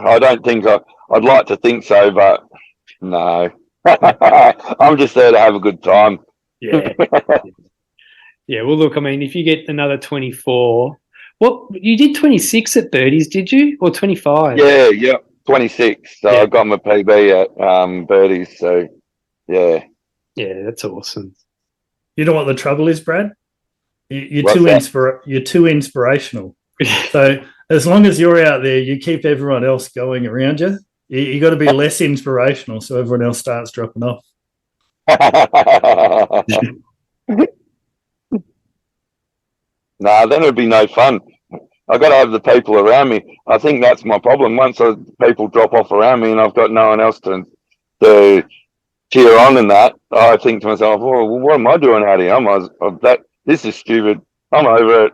I don't think I'd like to think so, but no. I'm just there to have a good time. Yeah. Yeah, well, look, I mean, if you get another 24, you did 26 at Birdies, did you? Or 25? Yeah, 26. So I got my PB at Birdies, so yeah. Yeah, that's awesome. You know what the trouble is, Brad? You're too inspirational. So as long as you're out there, you keep everyone else going around you. You got to be less inspirational so everyone else starts dropping off. Nah, then it'd be no fun. I got to have the people around me. I think that's my problem. Once people drop off around me and I've got no one else to cheer on and that, I think to myself, oh, well, what am I doing out here? This is stupid. I'm over it.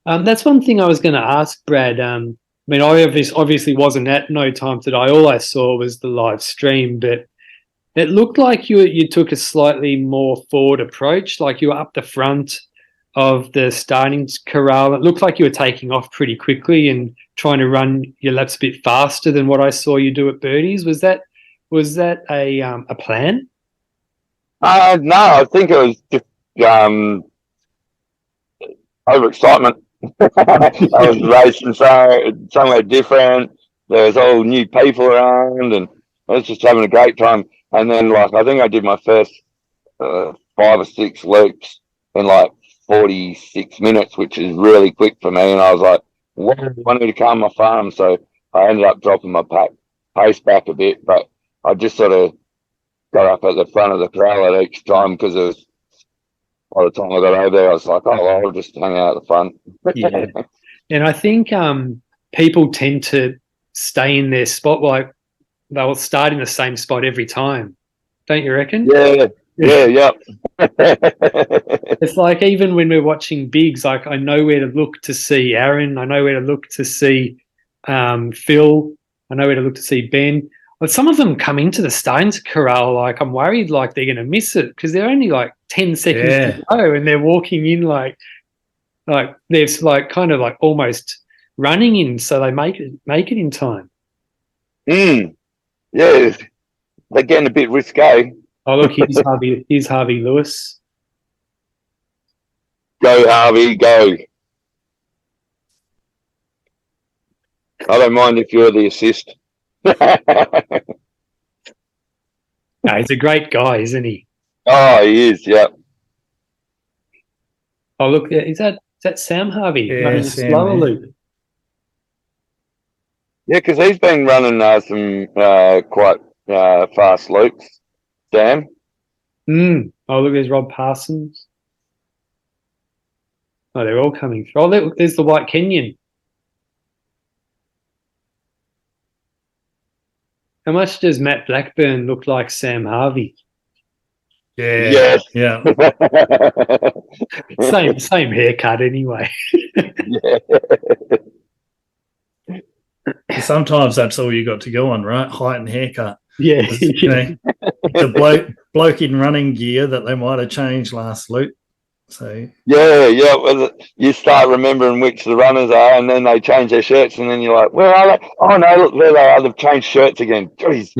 That's one thing I was going to ask, Brad. I mean, I obviously wasn't at No Time to Die. All I saw was the live stream, but it looked like you took a slightly more forward approach, like you were up the front of the starting corral. It looked like you were taking off pretty quickly and trying to run your laps a bit faster than what I saw you do at Birdies. Was that a plan? No, I think it was just overexcitement. I was racing somewhere different. There was all new people around, and I was just having a great time. And then, I think I did my first 5 or 6 loops in 46 minutes, which is really quick for me. And I was like, "What? I need to calm my farm." So I ended up dropping my pace back a bit, but I just sort of got up at the front of the corral at each time because it was. By the time I got over there, I was like, "Oh, well, I'll just hang out at the front." Yeah, and I think people tend to stay in their spot. Like they'll start in the same spot every time, don't you reckon? Yeah. It's like even when we're watching bigs, like I know where to look to see Aaron. I know where to look to see Phil. I know where to look to see Ben. But some of them come into the Stones corral, like I'm worried like they're going to miss it because they're only 10 seconds to go and they're walking in like they're kind of almost running in, so they make it in time. Yeah, they're getting a bit risque. Oh look, here's Harvey Lewis. Go Harvey, go. I don't mind if you're the assist. No, he's a great guy, isn't he? Oh, he is, yeah. Oh, look, is that Sam Harvey Yeah, running a Sam, slower yeah. loop? Yeah, because he's been running some quite fast loops. Sam. Oh, look, there's Rob Parsons. Oh, they're all coming through. Oh, there's the White Kenyan. How much does Matt Blackburn look like Sam Harvey? Yeah, Yes. yeah. Same haircut anyway. Yeah. Sometimes that's all you got to go on, right? Height and haircut. Yeah, You know, it's a bloke in running gear that they might have changed last loop. So Yeah. Well, you start remembering which the runners are, and then they change their shirts, and then you're like, "Where are they? Oh no, look, there they are. They've changed shirts again." Jeez.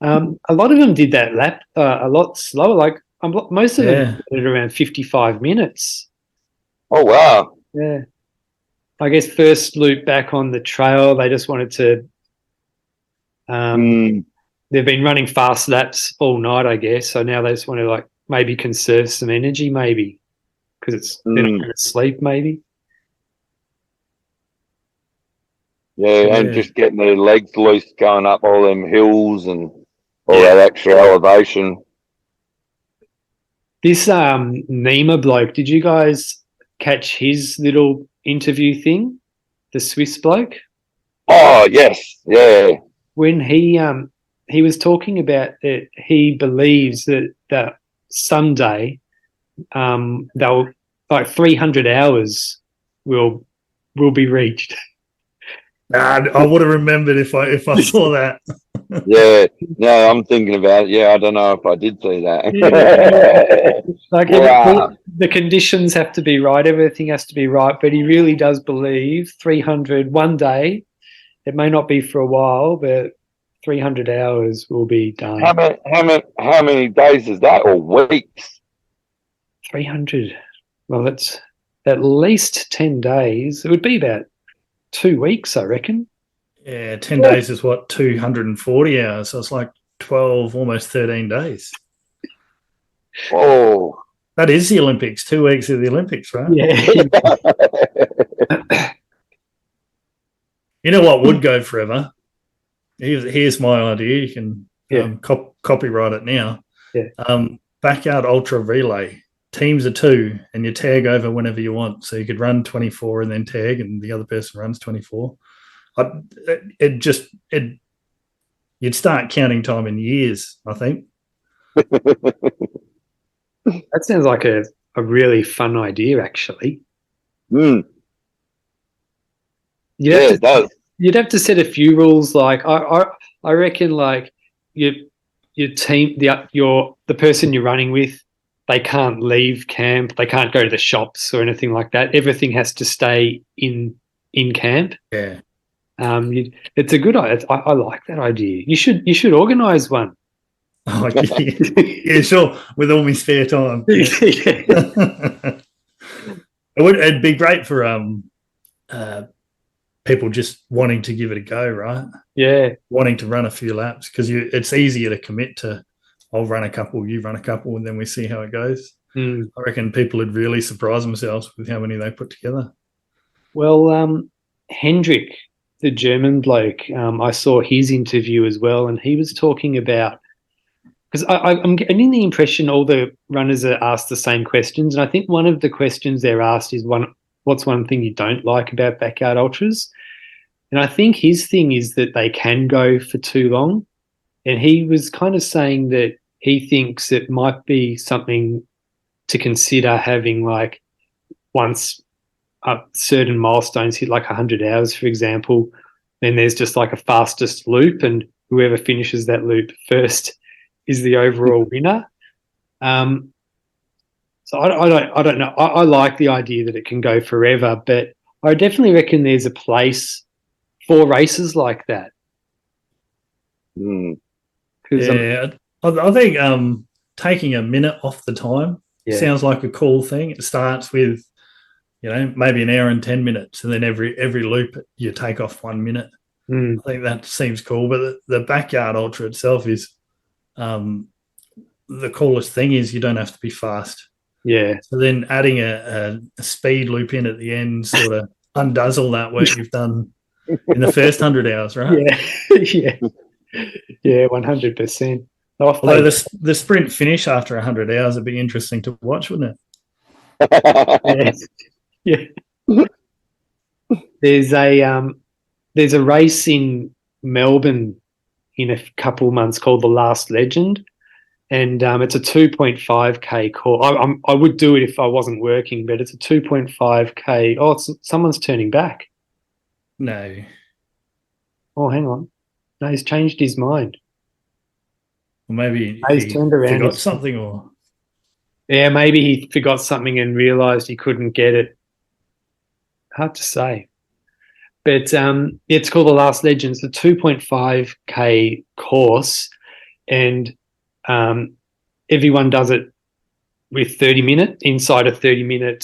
A lot of them did that lap a lot slower. Like most of them did it around 55 minutes. Oh wow. Yeah. I guess first loop back on the trail, they just wanted to. They've been running fast laps all night, I guess. So now they just want to like maybe conserve some energy, maybe because they're not going to sleep, maybe. Yeah, and just getting their legs loose, going up all them hills and all that extra elevation. This Nima bloke, did you guys catch his little interview thing? The Swiss bloke? Oh yes, yeah. When he was talking about that he believes that someday they'll like 300 hours will be reached. I would have remembered if I saw that. Yeah, no, I'm thinking about it. Yeah, I don't know if I did see that. Like the conditions have to be right, everything has to be right, but he really does believe 300 one day. It may not be for a while, but 300 hours will be done. How many days is that, or weeks? 300. Well, that's at least 10 days. It would be about 2 weeks, I reckon. Yeah, 10 days is what, 240 hours. So it's like 12, almost 13 days. Oh. That is the Olympics. 2 weeks of the Olympics, right? Yeah. You know what would go forever? Here's my idea. You can copyright it now. Yeah. Backyard ultra relay. Teams of 2, and you tag over whenever you want. So you could run 24 and then tag, and the other person runs 24. You'd start counting time in years, I think. That sounds like a really fun idea, actually. It does. You'd have to set a few rules. Like I reckon, like your team, the person you're running with, they can't leave camp. They can't go to the shops or anything like that. Everything has to stay in camp. Yeah. It's a good idea. I like that idea. You should organise one. Oh, yeah, sure. With all my spare time. Yeah. It'd be great for people just wanting to give it a go, right? Yeah. Wanting to run a few laps, because it's easier to commit to, I'll run a couple, you run a couple, and then we see how it goes. I reckon people would really surprise themselves with how many they put together. Well, Hendrik, the German bloke, I saw his interview as well, and he was talking about, because I'm getting the impression all the runners are asked the same questions, and I think one of the questions they're asked is what's one thing you don't like about backyard ultras? And I think his thing is that they can go for too long, and he was kind of saying that he thinks it might be something to consider having, like, once certain milestones hit, like 100 hours, for example, then there's just like a fastest loop, and whoever finishes that loop first is the overall winner. So I don't know. I like the idea that it can go forever, but I definitely reckon there's a place for races like that. Yeah, I think taking a minute off the time sounds like a cool thing. It starts with, maybe an hour and 10 minutes, and then every loop you take off 1 minute. I think that seems cool. But the backyard ultra itself is the coolest thing is you don't have to be fast. Yeah. So then adding a speed loop in at the end sort of undoes all that work you've done in the first 100 hours, right? Yeah. Yeah, 100%. Although the sprint finish after 100 hours would be interesting to watch, wouldn't Yeah. Yeah. There's a race in Melbourne in a couple of months called the Last Legend, and it's a 2.5k course. I would do it if I wasn't working, but it's a 2.5k. Oh, someone's turning back. No. Oh, hang on. No, he's changed his mind. Or maybe He's he turned around. forgot something, or Yeah, maybe he forgot something and realised he couldn't get it. Hard to say. But it's called The Last Legend. It's a 2.5k course, and everyone does it with 30-minute inside a 30-minute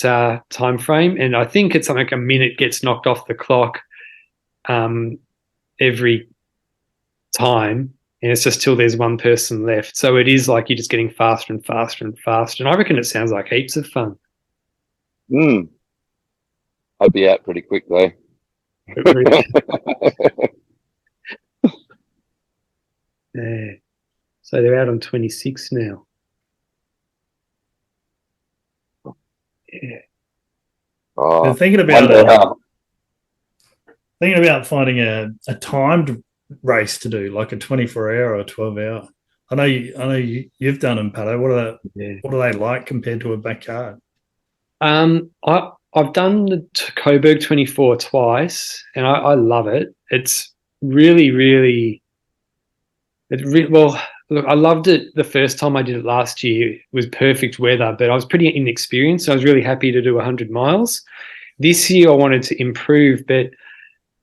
time frame. And I think it's something like a minute gets knocked off the clock every time, and it's just till there's one person left. So it is like you're just getting faster and faster and faster. And I reckon it sounds like heaps of fun. I'd be out pretty quick though. Yeah. So they're out on 26 now. Yeah. oh, thinking about finding a timed race to do, like a 24-hour or 12-hour. I know you've done them, Patto. What are they like compared to a backyard? I've done the Coburg 24 twice, and I love it. It's really, really, well. Look, I loved it the first time I did it last year. It was perfect weather, but I was pretty inexperienced, so I was really happy to do 100 miles. This year I wanted to improve, but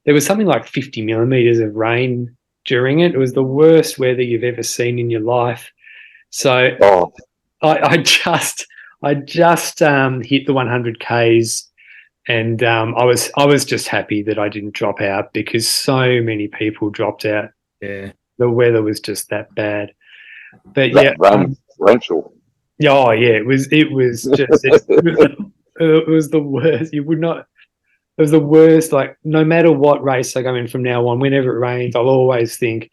there was something like 50 millimeters of rain during it. It was the worst weather you've ever seen in your life. So I just hit the 100 Ks, and I was just happy that I didn't drop out, because so many people dropped out. Yeah, the weather was just that bad. But that rain torrential. Oh yeah, it was just it was the worst. You would not. It was the worst. Like, no matter what race I go in from now on, whenever it rains, I'll always think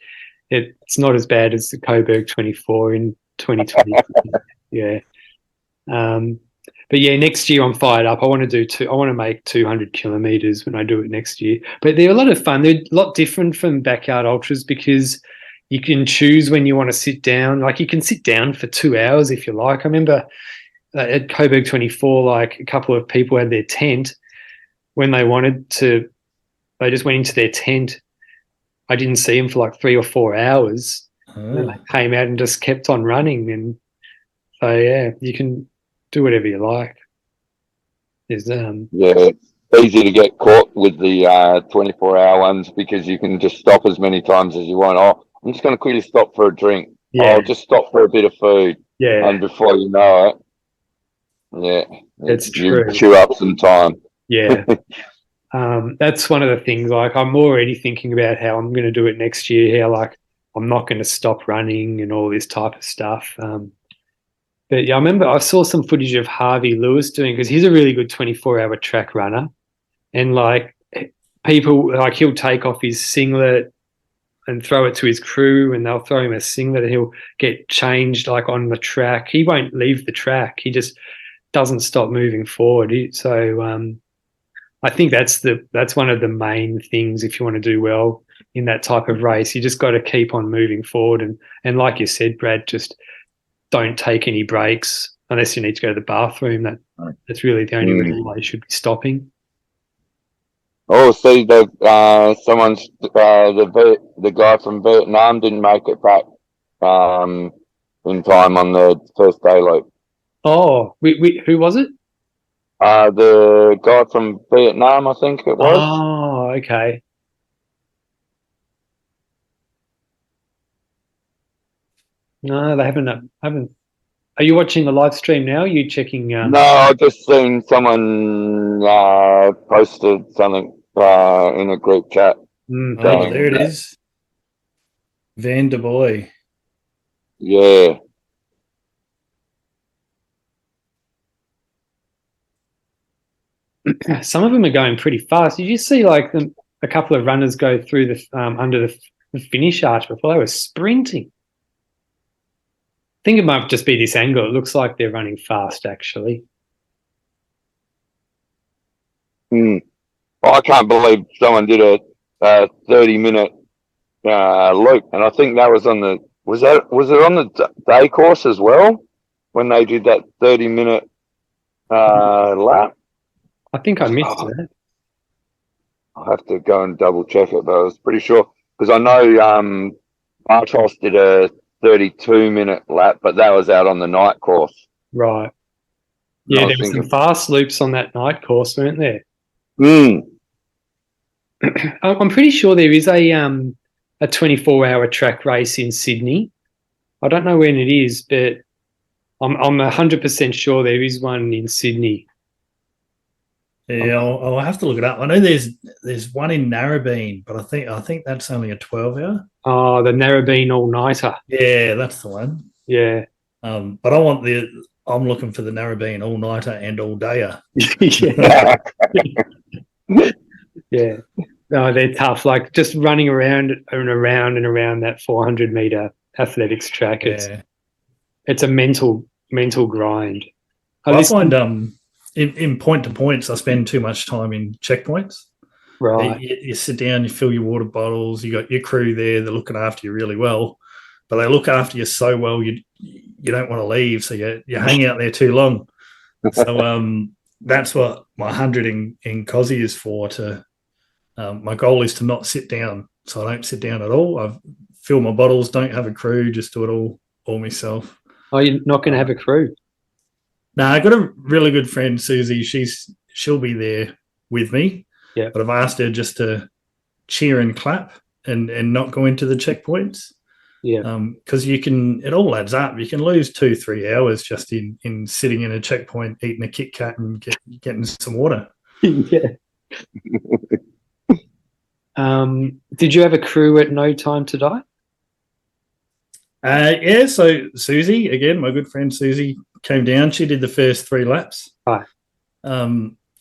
it's not as bad as the Coburg 24 in 2020. Yeah. But yeah, next year I'm fired up. I want to make 200 kilometers when I do it next year. But they're a lot of fun. They're a lot different from backyard ultras, because you can choose when you want to sit down. Like, you can sit down for 2 hours if you like. I remember at Coburg 24, like, a couple of people had their tent. When they wanted to, they just went into their tent. I didn't see them for like 3 or 4 hours. And then they came out and just kept on running. And so, yeah, you can do whatever you like. There's easy to get caught with the 24-hour ones, because you can just stop as many times as you want. Oh, I'm just going to quickly stop for a drink. Yeah. I'll just stop for a bit of food. Yeah. And before you know it, it's true. You chew up some time. Yeah. That's one of the things. Like, I'm already thinking about how I'm going to do it next year. How, like, I'm not going to stop running and all this type of stuff. But yeah, I remember I saw some footage of Harvey Lewis doing, because he's a really good 24-hour track runner, and like, people, like, he'll take off his singlet and throw it to his crew, and they'll throw him a singlet, and he'll get changed like on the track. He won't leave the track. He just doesn't stop moving forward. So I think that's one of the main things if you want to do well in that type of race. You just got to keep on moving forward, and like you said, Brad, just don't take any breaks unless you need to go to the bathroom. That's really the only reason why you should be stopping. Oh, see, someone's the guy from Vietnam didn't make it back in time on the first day loop. Oh, who was it? The guy from Vietnam, I think it was. Oh, okay. No, they haven't. Are you watching the live stream now? Are you checking? No, I just seen someone posted something in a group chat. There it is. Van der Boy. Yeah. some of them are going pretty fast. Did you see like a couple of runners go through the under the finish arch before? They were sprinting. I think it might just be this angle. It looks like they're running fast, actually. I can't believe someone did a 30-minute loop, and I think that was on the was it on the day course as well when they did that 30-minute lap. I think I missed that. I'll have to go and double check it, but I was pretty sure because I know Bartos did a 32-minute lap, but that was out on the night course. Right. Yeah, there were some fast loops on that night course, weren't there? I'm pretty sure there is a 24-hour track race in Sydney. I don't know when it is, but I'm 100% sure there is one in Sydney. Yeah, I'll have to look it up. I know there's one in Narrabeen, but I think that's only a 12-hour. Oh, the Narrabeen all-nighter. Yeah, that's the one. Yeah. But I'm looking for the Narrabeen all-nighter and all-dayer. Yeah. Yeah. No, they're tough. Like just running around and around and around that 400-meter athletics track. It's a mental grind. I find in point to points, I spend too much time in checkpoints. Right. You sit down, you fill your water bottles, you got your crew there, they're looking after you really well, but they look after you so well you don't want to leave, so you hang out there too long. So that's what my 100 in Cozzy is for. My goal is to not sit down, so I don't sit down at all. I fill my bottles, don't have a crew, just do it all myself. Oh, you're not going to have a crew? No, I got a really good friend, Susie. She'll be there with me. Yeah. But I've asked her just to cheer and clap and not go into the checkpoints. Yeah. Because it all adds up. You can lose 2-3 hours just in sitting in a checkpoint, eating a Kit Kat and getting some water. Yeah. Did you have a crew at No Time to Die? Yeah, so Susie, again, my good friend Susie, came down. She did the first 3 laps. Right.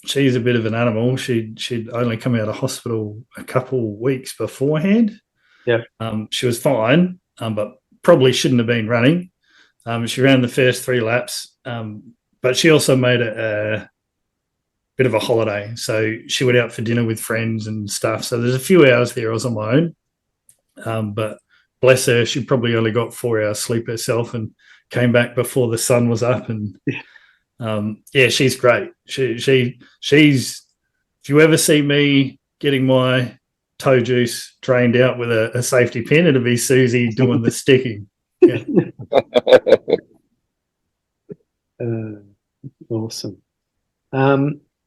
She's a bit of an animal. She'd only come out of hospital a couple weeks beforehand. Yeah. She was fine, but probably shouldn't have been running. She ran the first 3 laps, but she also made a bit of a holiday. So she went out for dinner with friends and stuff. So there's a few hours there I was on my own. But bless her, she probably only got 4 hours sleep herself and came back before the sun was up. And she's great. She's if you ever see me getting my toe juice drained out with a safety pin, it'll be Susie doing the sticking. Yeah. Awesome.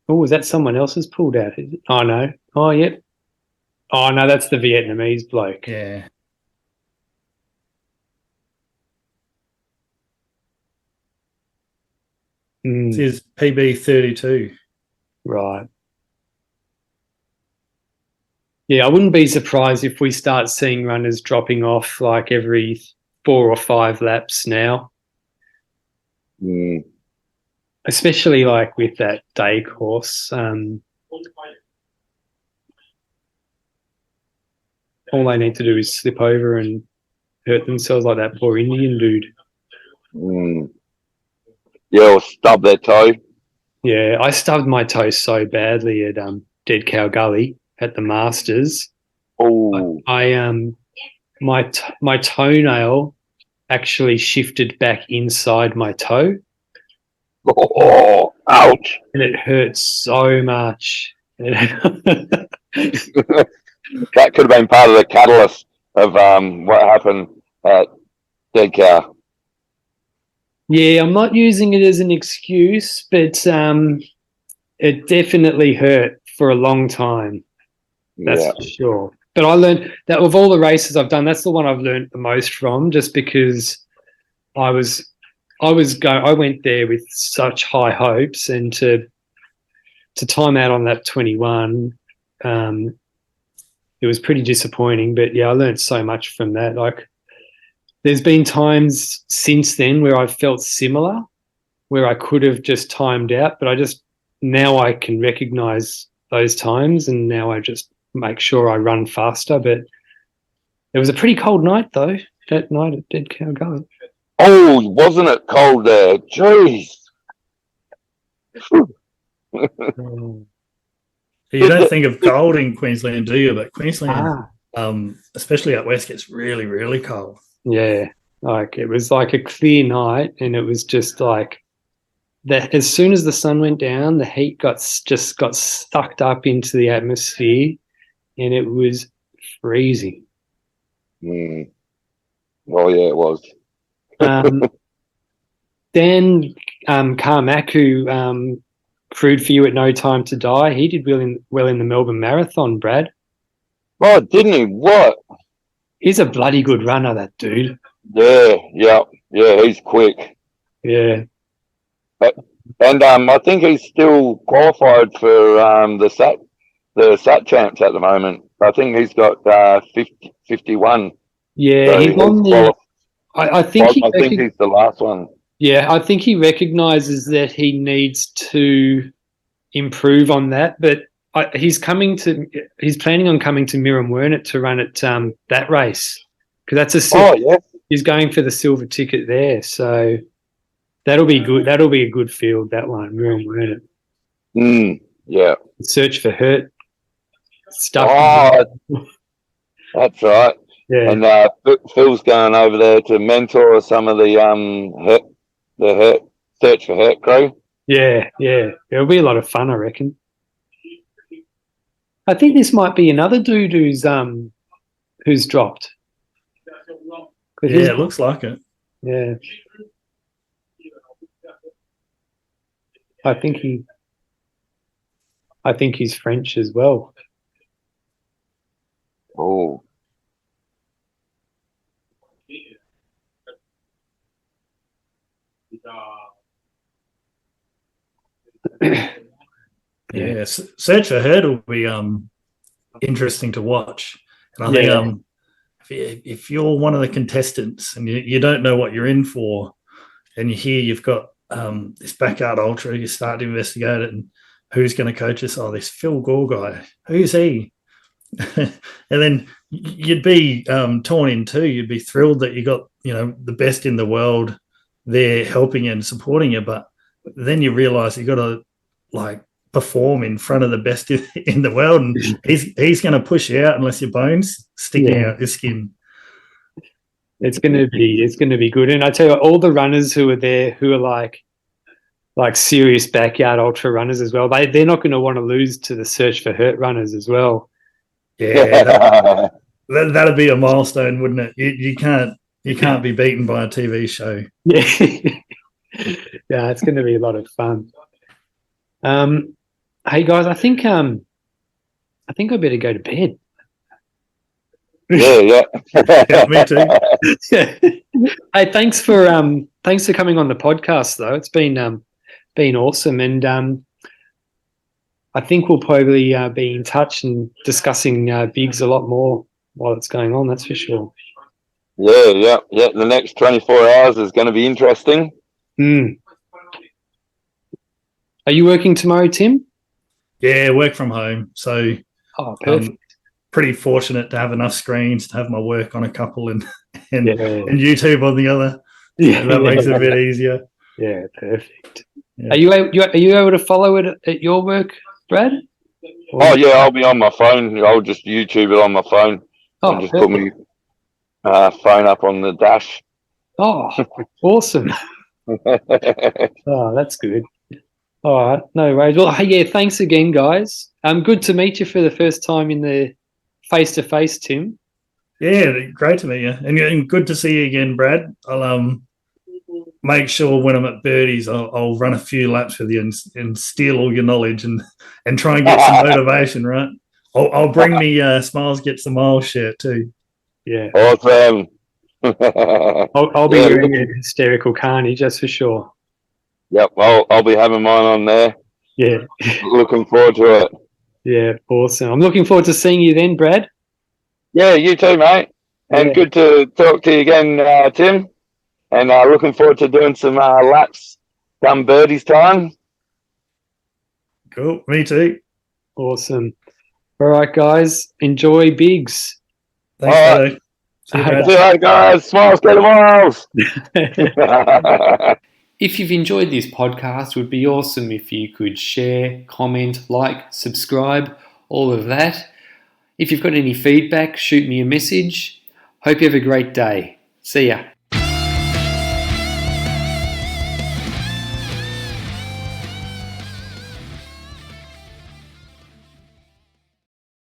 Was that someone else's pulled out? Oh, no. Oh, yep. Oh, no, that's the Vietnamese bloke. Yeah. This is PB 32. Right. Yeah, I wouldn't be surprised if we start seeing runners dropping off like every 4 or 5 laps now. Especially like with that day course. All they need to do is slip over and hurt themselves like that poor Indian dude. Yeah, or stub their toe. Yeah, I stubbed my toe so badly at Dead Cow Gully at the Masters. Oh, my toenail actually shifted back inside my toe. Oh, ouch! And it hurt so much. That could have been part of the catalyst of what happened at Dead Cow. Yeah, I'm not using it as an excuse, but it definitely hurt for a long time. That's for sure. But I learned that of all the races I've done, that's the one I've learned the most from, just because I went there with such high hopes, and to time out on that 21, it was pretty disappointing. But yeah, I learned so much from that. Like, there's been times since then where I've felt similar, where I could have just timed out, but I just now I can recognize those times, and now I just make sure I run faster. But it was a pretty cold night, though. That night at Dead Cow Gully. Oh, wasn't it cold there? Jeez. You don't think of cold in Queensland, do you? But Queensland, Ah, especially out west, gets really, really cold. yeah. Like it was like a clear night, and it was just like that. As soon as the sun went down, the heat got sucked up into the atmosphere, and it was freezing. Mm. Oh yeah, it was. Then Carmack, who crewed for you at No Time to Die, he did well in the Melbourne Marathon, Brad. Oh, didn't he? What? He's a bloody good runner, that dude. Yeah. He's quick. Yeah. And I think he's still qualified for the SAT champs at the moment. I think he's got 51. Yeah, So he's on the. I think he's the last one. Yeah, I think he recognises that he needs to improve on that, but he's planning on coming to Mirror to run at that race, because that's he's going for the silver ticket there, so that'll be good. That'll be a good field, that one, Mirror. Yeah. Search for Hurt stuff. Oh, that's right. Yeah. And Phil's going over there to mentor some of the Hurt Search for Hurt crew. Yeah. It'll be a lot of fun, I reckon. I think this might be another dude who's dropped. Yeah, it looks like it. Yeah. I think he's French as well. Oh. Yeah, Search for Hurt will be interesting to watch. And I think if you're one of the contestants and you don't know what you're in for, and you hear you've got this backyard ultra, you start to investigate it, and who's going to coach us? Oh, this Phil Gore guy. Who's he? And then you'd be torn in two. You'd be thrilled that you got, the best in the world there helping you and supporting you, but then you realize you got to perform in front of the best in the world, and he's going to push you out unless your bones sticking out your skin. It's going to be good. And I tell you what, all the runners who are there, who are like serious backyard ultra runners as well, they're not going to want to lose to the Search for Hurt runners as well. Yeah, that'd be a milestone, wouldn't it? You can't be beaten by a TV show. Yeah, yeah, it's going to be a lot of fun. Hey guys, I think I better go to bed. Yeah. Yeah, me too. Hey, thanks for coming on the podcast though. It's been awesome, and I think we'll probably be in touch and discussing bigs a lot more while it's going on. That's for sure. Yeah. The next 24 hours is going to be interesting. Are you working tomorrow, Tim? Yeah, work from home. So perfect. Pretty fortunate to have enough screens to have my work on a couple and YouTube on the other. Yeah, that makes it a bit easier. Yeah, perfect. Yeah. Are you able to follow it at your work, Brad? Oh yeah, I'll be on my phone. I'll just YouTube it on my phone. Oh, just put my phone up on the dash. Oh, awesome. Oh, that's good. All right, no worries. Well, yeah, thanks again, guys. Good to meet you for the first time in the face-to-face, Tim. Yeah, great to meet you. And good to see you again, Brad. I'll make sure when I'm at Birdies, I'll run a few laps with you and steal all your knowledge and try and get some motivation, right? I'll bring me Smiles Get Some Miles shirt too. Yeah. Awesome. I'll be wearing a hysterical carnage, that's for sure. Yep, I'll be having mine on there. Yeah. Looking forward to it. Yeah, awesome. I'm looking forward to seeing you then, Brad. Yeah, you too, mate. And good to talk to you again, Tim. And looking forward to doing some laps come Birdies time. Cool. Me too. Awesome. All right, guys. Enjoy Bigs. Thanks, All Patto. See you, mate. See you later, guys. Smiles, get the miles. If you've enjoyed this podcast, it would be awesome if you could share, comment, like, subscribe, all of that. If you've got any feedback, shoot me a message. Hope you have a great day. See ya.